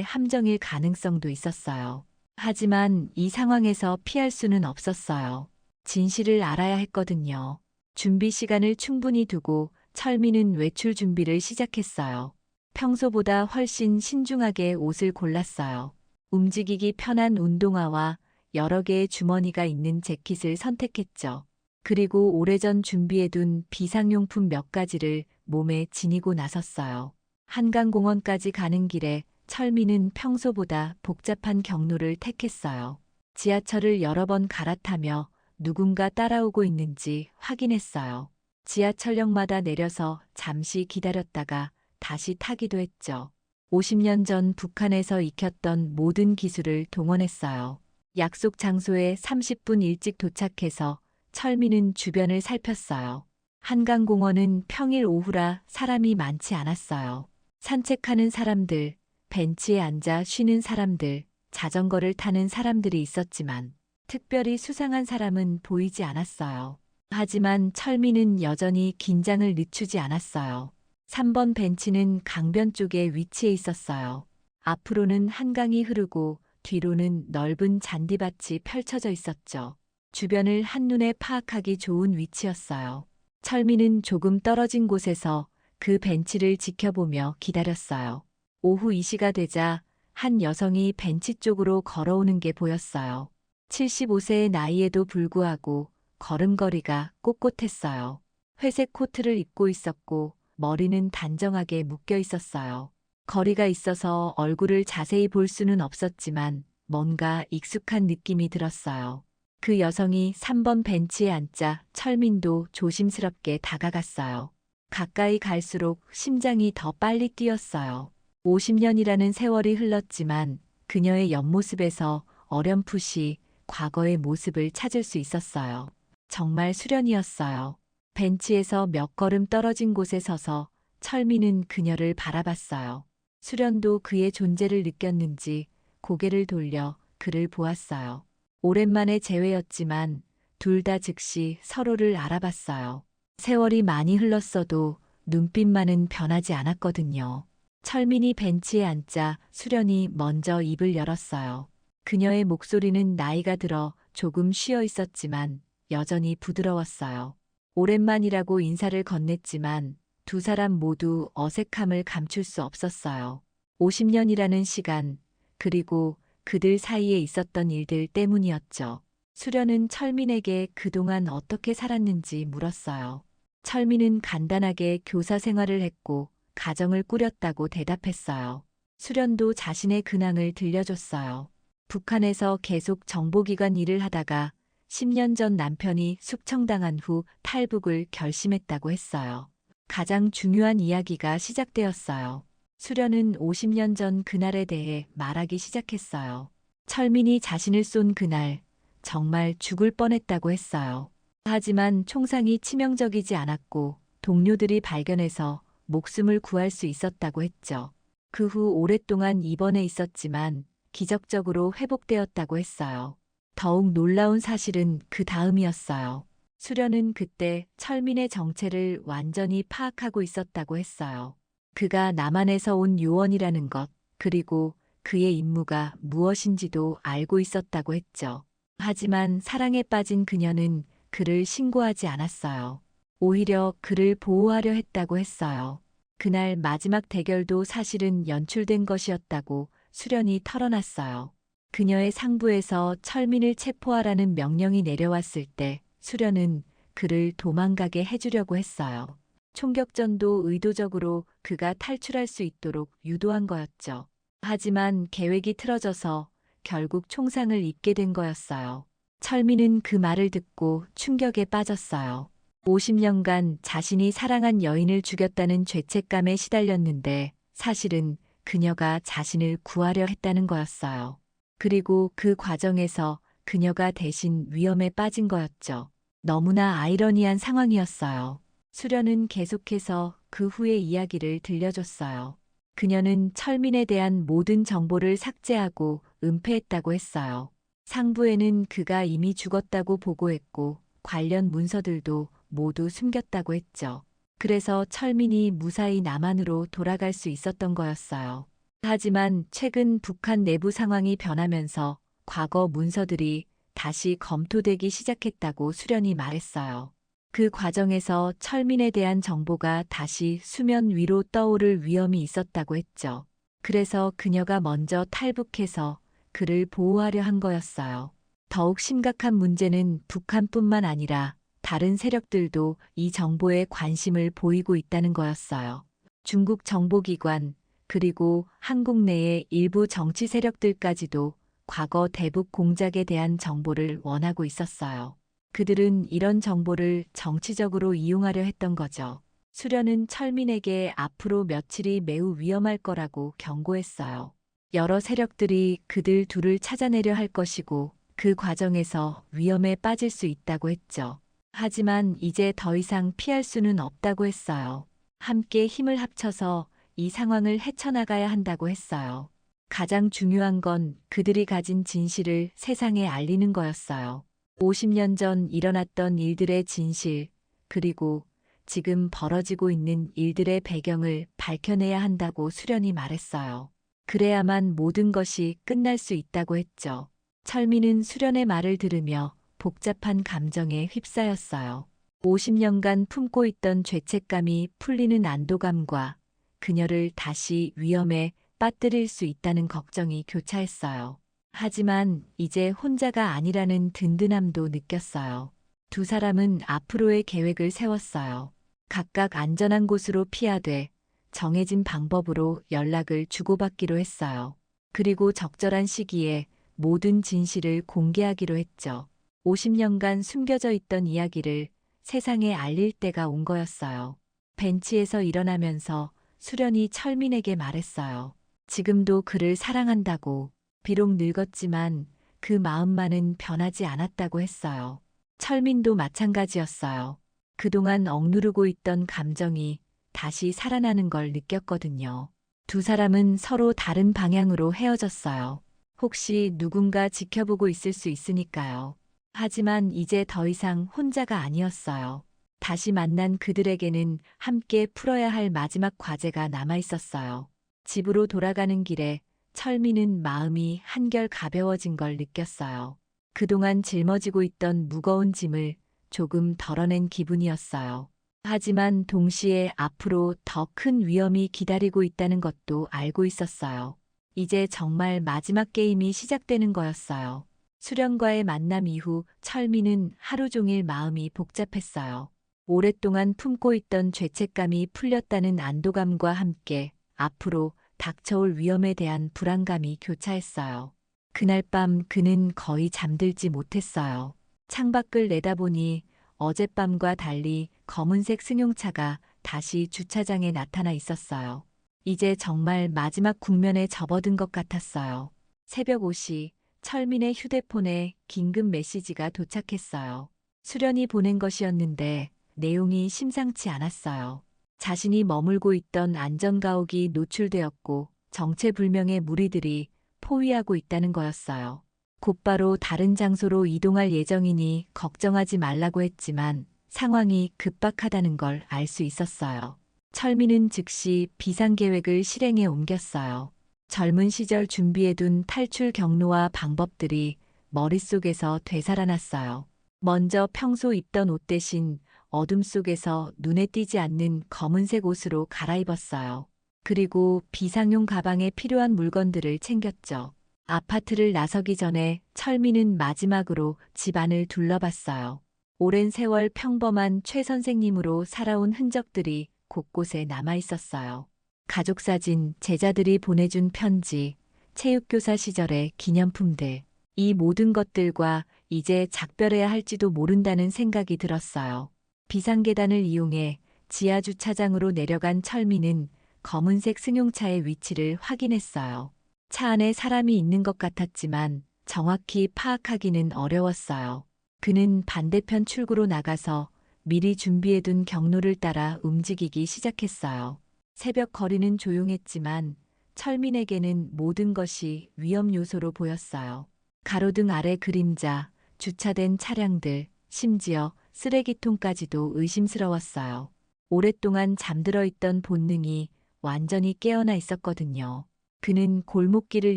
함정일 가능성도 있었어요. 하지만 이 상황에서 피할 수는 없었어요. 진실을 알아야 했거든요. 준비 시간을 충분히 두고 철민은 외출 준비를 시작했어요. 평소보다 훨씬 신중하게 옷을 골랐어요. 움직이기 편한 운동화와 여러 개의 주머니가 있는 재킷을 선택했죠. 그리고 오래전 준비해둔 비상용품 몇 가지를 몸에 지니고 나섰어요. 한강공원까지 가는 길에 철민은 평소보다 복잡한 경로를 택했어요. 지하철을 여러 번 갈아타며 누군가 따라오고 있는지 확인했어요. 지하철역마다 내려서 잠시 기다렸다가 다시 타기도 했죠. 50년 전 북한에서 익혔던 모든 기술을 동원했어요. 약속 장소에 30분 일찍 도착해서 철민은 주변을 살폈어요. 한강공원은 평일 오후라 사람이 많지 않았어요. 산책하는 사람들, 벤치에 앉아 쉬는 사람들, 자전거를 타는 사람들이 있었지만 특별히 수상한 사람은 보이지 않았어요. 하지만 철민은 여전히 긴장을 늦추지 않았어요. 3번 벤치는 강변 쪽에 위치해 있었어요. 앞으로는 한강이 흐르고 뒤로는 넓은 잔디밭이 펼쳐져 있었죠. 주변을 한눈에 파악하기 좋은 위치였어요. 철민은 조금 떨어진 곳에서 그 벤치를 지켜보며 기다렸어요. 오후 2시가 되자 한 여성이 벤치 쪽으로 걸어오는 게 보였어요. 75세의 나이에도 불구하고 걸음걸이가 꼿꼿했어요. 회색 코트를 입고 있었고 머리는 단정하게 묶여 있었어요. 거리가 있어서 얼굴을 자세히 볼 수는 없었지만 뭔가 익숙한 느낌이 들었어요. 그 여성이 3번 벤치에 앉자 철민도 조심스럽게 다가갔어요. 가까이 갈수록 심장이 더 빨리 뛰었어요. 50년이라는 세월이 흘렀지만 그녀의 옆모습에서 어렴풋이 과거의 모습을 찾을 수 있었어요. 정말 수련이었어요. 벤치에서 몇 걸음 떨어진 곳에 서서 철민은 그녀를 바라봤어요. 수련도 그의 존재를 느꼈는지 고개를 돌려 그를 보았어요. 오랜만의 재회였지만 둘 다 즉시 서로를 알아봤어요. 세월이 많이 흘렀어도 눈빛만은 변하지 않았거든요. 철민이 벤치에 앉자 수련이 먼저 입을 열었어요. 그녀의 목소리는 나이가 들어 조금 쉬어 있었지만 여전히 부드러웠어요. 오랜만이라고 인사를 건넸지만 두 사람 모두 어색함을 감출 수 없었어요. 50년이라는 시간, 그리고 그들 사이에 있었던 일들 때문이었죠. 수련은 철민에게 그동안 어떻게 살았는지 물었어요. 철민은 간단하게 교사 생활을 했고 가정을 꾸렸다고 대답했어요. 수련도 자신의 근황을 들려줬어요. 북한에서 계속 정보기관 일을 하다가 10년 전 남편이 숙청당한 후 탈북을 결심했다고 했어요. 가장 중요한 이야기가 시작되었어요. 수련은 50년 전 그날에 대해 말하기 시작했어요. 철민이 자신을 쏜 그날, 정말 죽을 뻔했다고 했어요. 하지만 총상이 치명적이지 않았고 동료들이 발견해서 목숨을 구할 수 있었다고 했죠. 그 후 오랫동안 입원해 있었지만 기적적으로 회복되었다고 했어요. 더욱 놀라운 사실은 그 다음이었어요. 수련은 그때 철민의 정체를 완전히 파악하고 있었다고 했어요. 그가 남한에서 온 요원이라는 것, 그리고 그의 임무가 무엇인지도 알고 있었다고 했죠. 하지만 사랑에 빠진 그녀는 그를 신고하지 않았어요. 오히려 그를 보호하려 했다고 했어요. 그날 마지막 대결도 사실은 연출된 것이었다고 수련이 털어놨어요. 그녀의 상부에서 철민을 체포하라는 명령이 내려왔을 때 수련은 그를 도망가게 해주려고 했어요. 총격전도 의도적으로 그가 탈출할 수 있도록 유도한 거였죠. 하지만 계획이 틀어져서 결국 총상을 입게 된 거였어요. 철민은 그 말을 듣고 충격에 빠졌어요. 50년간 자신이 사랑한 여인을 죽였다는 죄책감에 시달렸는데 사실은 그녀가 자신을 구하려 했다는 거였어요. 그리고 그 과정에서 그녀가 대신 위험에 빠진 거였죠. 너무나 아이러니한 상황이었어요. 수련은 계속해서 그 후의 이야기를 들려줬어요. 그녀는 철민에 대한 모든 정보를 삭제하고 은폐했다고 했어요. 상부에는 그가 이미 죽었다고 보고했고 관련 문서들도 모두 숨겼다고 했죠. 그래서 철민이 무사히 남한으로 돌아갈 수 있었던 거였어요. 하지만 최근 북한 내부 상황이 변하면서 과거 문서들이 다시 검토되기 시작했다고 수련이 말했어요. 그 과정에서 철민에 대한 정보가 다시 수면 위로 떠오를 위험이 있었다고 했죠. 그래서 그녀가 먼저 탈북해서 그를 보호하려 한 거였어요. 더욱 심각한 문제는 북한뿐만 아니라 다른 세력들도 이 정보에 관심을 보이고 있다는 거였어요. 중국 정보기관, 그리고 한국 내의 일부 정치 세력들까지도 과거 대북 공작에 대한 정보를 원하고 있었어요. 그들은 이런 정보를 정치적으로 이용하려 했던 거죠. 수련은 철민에게 앞으로 며칠이 매우 위험할 거라고 경고했어요. 여러 세력들이 그들 둘을 찾아내려 할 것이고 그 과정에서 위험에 빠질 수 있다고 했죠. 하지만 이제 더 이상 피할 수는 없다고 했어요. 함께 힘을 합쳐서 이 상황을 헤쳐나가야 한다고 했어요. 가장 중요한 건 그들이 가진 진실을 세상에 알리는 거였어요. 50년 전 일어났던 일들의 진실, 그리고 지금 벌어지고 있는 일들의 배경을 밝혀내야 한다고 수련이 말했어요. 그래야만 모든 것이 끝날 수 있다고 했죠. 철민은 수련의 말을 들으며 복잡한 감정에 휩싸였어요. 50년간 품고 있던 죄책감이 풀리는 안도감과 그녀를 다시 위험에 빠뜨릴 수 있다는 걱정이 교차했어요. 하지만 이제 혼자가 아니라는 든든함도 느꼈어요. 두 사람은 앞으로의 계획을 세웠어요. 각각 안전한 곳으로 피하되 정해진 방법으로 연락을 주고받기로 했어요. 그리고 적절한 시기에 모든 진실을 공개하기로 했죠. 50년간 숨겨져 있던 이야기를 세상에 알릴 때가 온 거였어요. 벤치에서 일어나면서 수련이 철민에게 말했어요. 지금도 그를 사랑한다고. 비록 늙었지만 그 마음만은 변하지 않았다고 했어요. 철민도 마찬가지였어요. 그동안 억누르고 있던 감정이 다시 살아나는 걸 느꼈거든요. 두 사람은 서로 다른 방향으로 헤어졌어요. 혹시 누군가 지켜보고 있을 수 있으니까요. 하지만 이제 더 이상 혼자가 아니었어요. 다시 만난 그들에게는 함께 풀어야 할 마지막 과제가 남아 있었어요. 집으로 돌아가는 길에 철민은 마음이 한결 가벼워진 걸 느꼈어요. 그동안 짊어지고 있던 무거운 짐을 조금 덜어낸 기분이었어요. 하지만 동시에 앞으로 더 큰 위험이 기다리고 있다는 것도 알고 있었어요. 이제 정말 마지막 게임이 시작되는 거였어요. 수련과의 만남 이후 철민은 하루 종일 마음이 복잡했어요. 오랫동안 품고 있던 죄책감이 풀렸다는 안도감과 함께 앞으로 닥쳐올 위험에 대한 불안감이 교차했어요. 그날 밤 그는 거의 잠들지 못했어요. 창밖을 내다보니 어젯밤과 달리 검은색 승용차가 다시 주차장에 나타나 있었어요. 이제 정말 마지막 국면에 접어든 것 같았어요. 새벽 5시 철민의 휴대폰에 긴급 메시지가 도착했어요. 수련이 보낸 것이었는데 내용이 심상치 않았어요. 자신이 머물고 있던 안전가옥이 노출되었고 정체불명의 무리들이 포위하고 있다는 거였어요. 곧바로 다른 장소로 이동할 예정이니 걱정하지 말라고 했지만 상황이 급박하다는 걸 알 수 있었어요. 철민은 즉시 비상계획을 실행에 옮겼어요. 젊은 시절 준비해둔 탈출 경로와 방법들이 머릿속에서 되살아났어요. 먼저 평소 입던 옷 대신 어둠 속에서 눈에 띄지 않는 검은색 옷으로 갈아입었어요. 그리고 비상용 가방에 필요한 물건들을 챙겼죠. 아파트를 나서기 전에 철민은 마지막으로 집안을 둘러봤어요. 오랜 세월 평범한 최 선생님으로 살아온 흔적들이 곳곳에 남아 있었어요. 가족 사진, 제자들이 보내준 편지, 체육교사 시절의 기념품들. 이 모든 것들과 이제 작별해야 할지도 모른다는 생각이 들었어요. 비상계단을 이용해 지하 주차장으로 내려간 철민은 검은색 승용차의 위치를 확인했어요. 차 안에 사람이 있는 것 같았지만 정확히 파악하기는 어려웠어요. 그는 반대편 출구로 나가서 미리 준비해둔 경로를 따라 움직이기 시작했어요. 새벽 거리는 조용했지만 철민에게는 모든 것이 위험 요소로 보였어요. 가로등 아래 그림자, 주차된 차량들, 심지어 쓰레기통까지도 의심스러웠어요. 오랫동안 잠들어 있던 본능이 완전히 깨어나 있었거든요. 그는 골목길을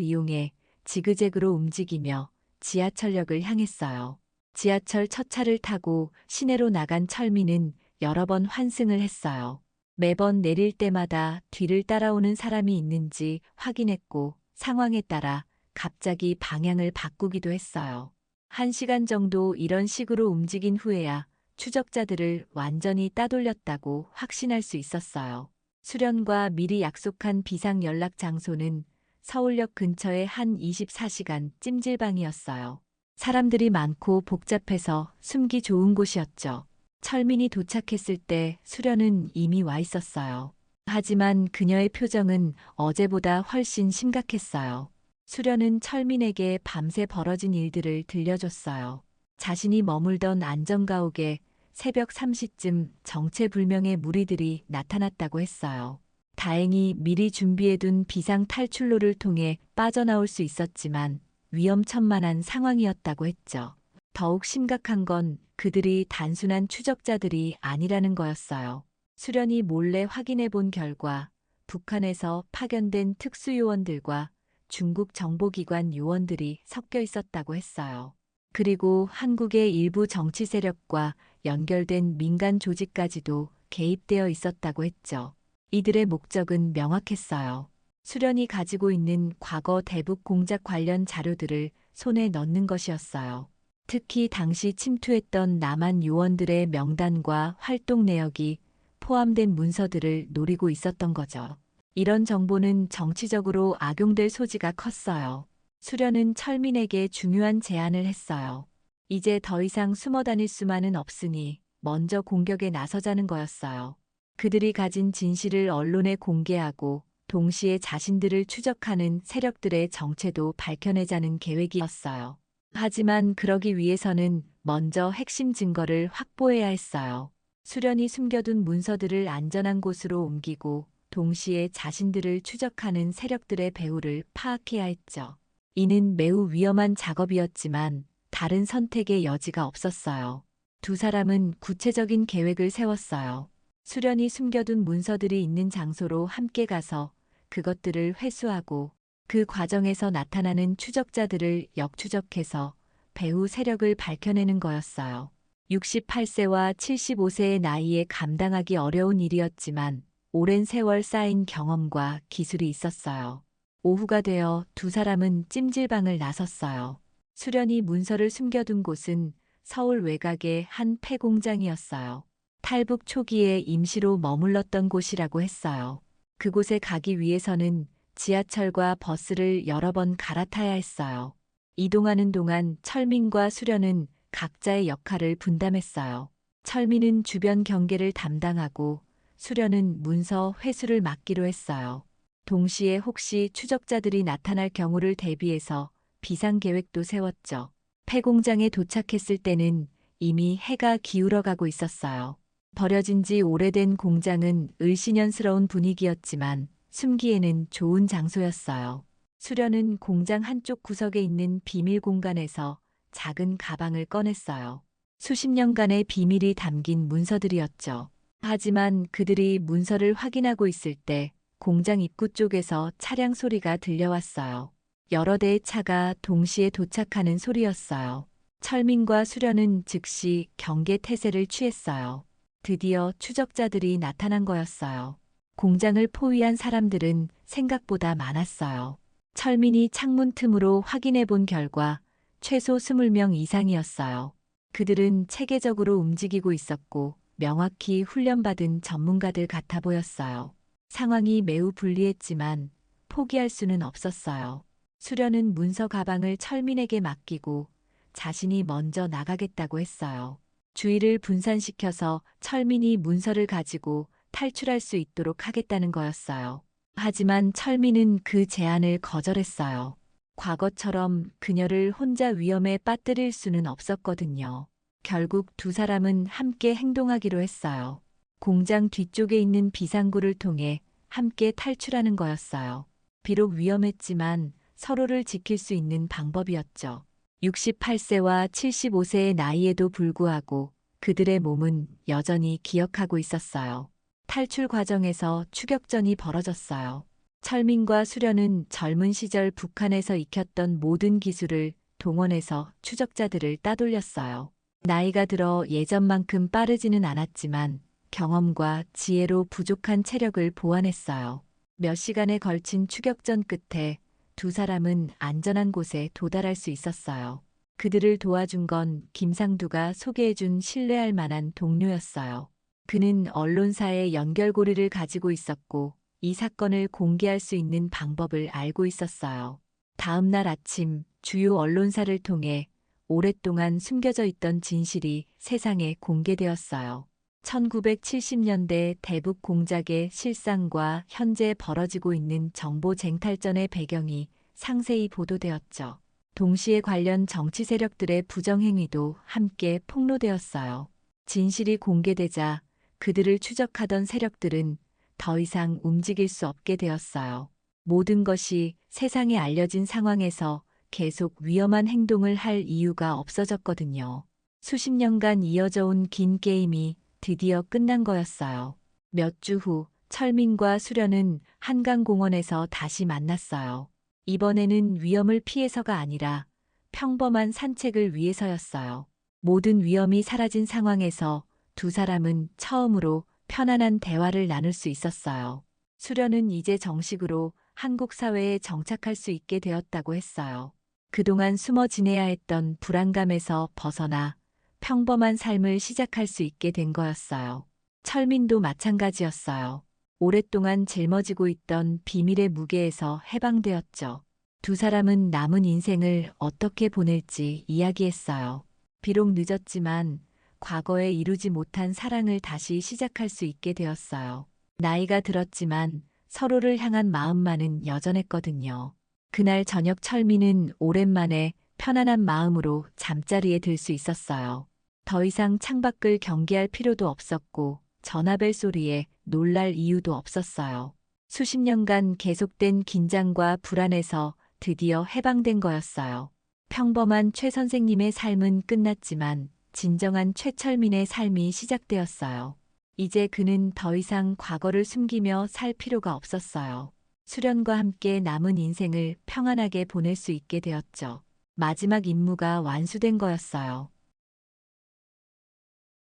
이용해 지그재그로 움직이며 지하철역을 향했어요. 지하철 첫 차를 타고 시내로 나간 철민은 여러 번 환승을 했어요. 매번 내릴 때마다 뒤를 따라오는 사람이 있는지 확인했고 상황에 따라 갑자기 방향을 바꾸기도 했어요. 1시간 정도 이런 식으로 움직인 후에야 추적자들을 완전히 따돌렸다고 확신할 수 있었어요. 수련과 미리 약속한 비상 연락 장소는 서울역 근처의 한 24시간 찜질방이었어요. 사람들이 많고 복잡해서 숨기 좋은 곳이었죠. 철민이 도착했을 때 수련은 이미 와 있었어요. 하지만 그녀의 표정은 어제보다 훨씬 심각했어요. 수련은 철민에게 밤새 벌어진 일들을 들려줬어요. 자신이 머물던 안전가옥에 새벽 3시쯤 정체불명의 무리들이 나타났다고 했어요. 다행히 미리 준비해둔 비상 탈출로를 통해 빠져나올 수 있었지만 위험천만한 상황이었다고 했죠. 더욱 심각한 건 그들이 단순한 추적자들이 아니라는 거였어요. 수련이 몰래 확인해 본 결과 북한에서 파견된 특수요원들과 중국 정보기관 요원들이 섞여 있었다고 했어요. 그리고 한국의 일부 정치 세력과 연결된 민간 조직까지도 개입되어 있었다고 했죠. 이들의 목적은 명확했어요. 수련이 가지고 있는 과거 대북 공작 관련 자료들을 손에 넣는 것이었어요. 특히 당시 침투했던 남한 요원들의 명단과 활동 내역이 포함된 문서들을 노리고 있었던 거죠. 이런 정보는 정치적으로 악용될 소지가 컸어요. 수련은 철민에게 중요한 제안을 했어요. 이제 더 이상 숨어 다닐 수만은 없으니 먼저 공격에 나서자는 거였어요. 그들이 가진 진실을 언론에 공개하고 동시에 자신들을 추적하는 세력들의 정체도 밝혀내자는 계획이었어요. 하지만 그러기 위해서는 먼저 핵심 증거를 확보해야 했어요. 수련이 숨겨둔 문서들을 안전한 곳으로 옮기고 동시에 자신들을 추적하는 세력들의 배후를 파악해야 했죠. 이는 매우 위험한 작업이었지만 다른 선택의 여지가 없었어요. 두 사람은 구체적인 계획을 세웠어요. 수련이 숨겨둔 문서들이 있는 장소로 함께 가서 그것들을 회수하고 그 과정에서 나타나는 추적자들을 역추적해서 배후 세력을 밝혀내는 거였어요. 68세와 75세의 나이에 감당하기 어려운 일이었지만 오랜 세월 쌓인 경험과 기술이 있었어요. 오후가 되어 두 사람은 찜질방을 나섰어요. 수련이 문서를 숨겨둔 곳은 서울 외곽의 한 폐공장이었어요. 탈북 초기에 임시로 머물렀던 곳이라고 했어요. 그곳에 가기 위해서는 지하철과 버스를 여러 번 갈아타야 했어요. 이동하는 동안 철민과 수련은 각자의 역할을 분담했어요. 철민은 주변 경계를 담당하고 수련은 문서 회수를 맡기로 했어요. 동시에 혹시 추적자들이 나타날 경우를 대비해서 비상계획도 세웠죠. 폐공장에 도착했을 때는 이미 해가 기울어가고 있었어요. 버려진 지 오래된 공장은 을씨년스러운 분위기였지만 숨기에는 좋은 장소였어요. 수련은 공장 한쪽 구석에 있는 비밀 공간에서 작은 가방을 꺼냈어요. 수십 년간의 비밀이 담긴 문서들이었죠. 하지만 그들이 문서를 확인하고 있을 때 공장 입구 쪽에서 차량 소리가 들려왔어요. 여러 대의 차가 동시에 도착하는 소리였어요. 철민과 수련은 즉시 경계 태세를 취했어요. 드디어 추적자들이 나타난 거였어요. 공장을 포위한 사람들은 생각보다 많았어요. 철민이 창문 틈으로 확인해 본 결과 최소 20명 이상이었어요. 그들은 체계적으로 움직이고 있었고 명확히 훈련받은 전문가들 같아 보였어요. 상황이 매우 불리했지만 포기할 수는 없었어요. 수련은 문서 가방을 철민에게 맡기고 자신이 먼저 나가겠다고 했어요. 주의를 분산시켜서 철민이 문서를 가지고 탈출할 수 있도록 하겠다는 거였어요. 하지만 철민은 그 제안을 거절했어요. 과거처럼 그녀를 혼자 위험에 빠뜨릴 수는 없었거든요. 결국 두 사람은 함께 행동하기로 했어요. 공장 뒤쪽에 있는 비상구를 통해 함께 탈출하는 거였어요. 비록 위험했지만 서로를 지킬 수 있는 방법이었죠. 68세와 75세의 나이에도 불구하고 그들의 몸은 여전히 기억하고 있었어요. 탈출 과정에서 추격전이 벌어졌어요. 철민과 수련은 젊은 시절 북한에서 익혔던 모든 기술을 동원해서 추적자들을 따돌렸어요. 나이가 들어 예전만큼 빠르지는 않았지만 경험과 지혜로 부족한 체력을 보완했어요. 몇 시간에 걸친 추격전 끝에 두 사람은 안전한 곳에 도달할 수 있었어요. 그들을 도와준 건 김상두가 소개해준 신뢰할 만한 동료였어요. 그는 언론사의 연결고리를 가지고 있었고 이 사건을 공개할 수 있는 방법을 알고 있었어요. 다음 날 아침 주요 언론사를 통해 오랫동안 숨겨져 있던 진실이 세상에 공개되었어요. 1970년대 대북 공작의 실상과 현재 벌어지고 있는 정보 쟁탈전의 배경이 상세히 보도되었죠. 동시에 관련 정치 세력들의 부정행위도 함께 폭로되었어요. 진실이 공개되자 그들을 추적하던 세력들은 더 이상 움직일 수 없게 되었어요. 모든 것이 세상에 알려진 상황에서 계속 위험한 행동을 할 이유가 없어졌거든요. 수십 년간 이어져 온 긴 게임이 드디어 끝난 거였어요. 몇 주 후 철민과 수련은 한강공원에서 다시 만났어요. 이번에는 위험을 피해서가 아니라 평범한 산책을 위해서였어요. 모든 위험이 사라진 상황에서 두 사람은 처음으로 편안한 대화를 나눌 수 있었어요. 수련은 이제 정식으로 한국 사회에 정착할 수 있게 되었다고 했어요. 그동안 숨어 지내야 했던 불안감에서 벗어나 평범한 삶을 시작할 수 있게 된 거였어요. 철민도 마찬가지였어요. 오랫동안 짊어지고 있던 비밀의 무게에서 해방되었죠. 두 사람은 남은 인생을 어떻게 보낼지 이야기했어요. 비록 늦었지만 과거에 이루지 못한 사랑을 다시 시작할 수 있게 되었어요. 나이가 들었지만 서로를 향한 마음만은 여전했거든요. 그날 저녁 철민은 오랜만에 편안한 마음으로 잠자리에 들 수 있었어요. 더 이상 창밖을 경계할 필요도 없었고 전화벨 소리에 놀랄 이유도 없었어요. 수십 년간 계속된 긴장과 불안에서 드디어 해방된 거였어요. 평범한 최 선생님의 삶은 끝났지만 진정한 최철민의 삶이 시작되었어요. 이제 그는 더 이상 과거를 숨기며 살 필요가 없었어요. 수련과 함께 남은 인생을 평안하게 보낼 수 있게 되었죠. 마지막 임무가 완수된 거였어요.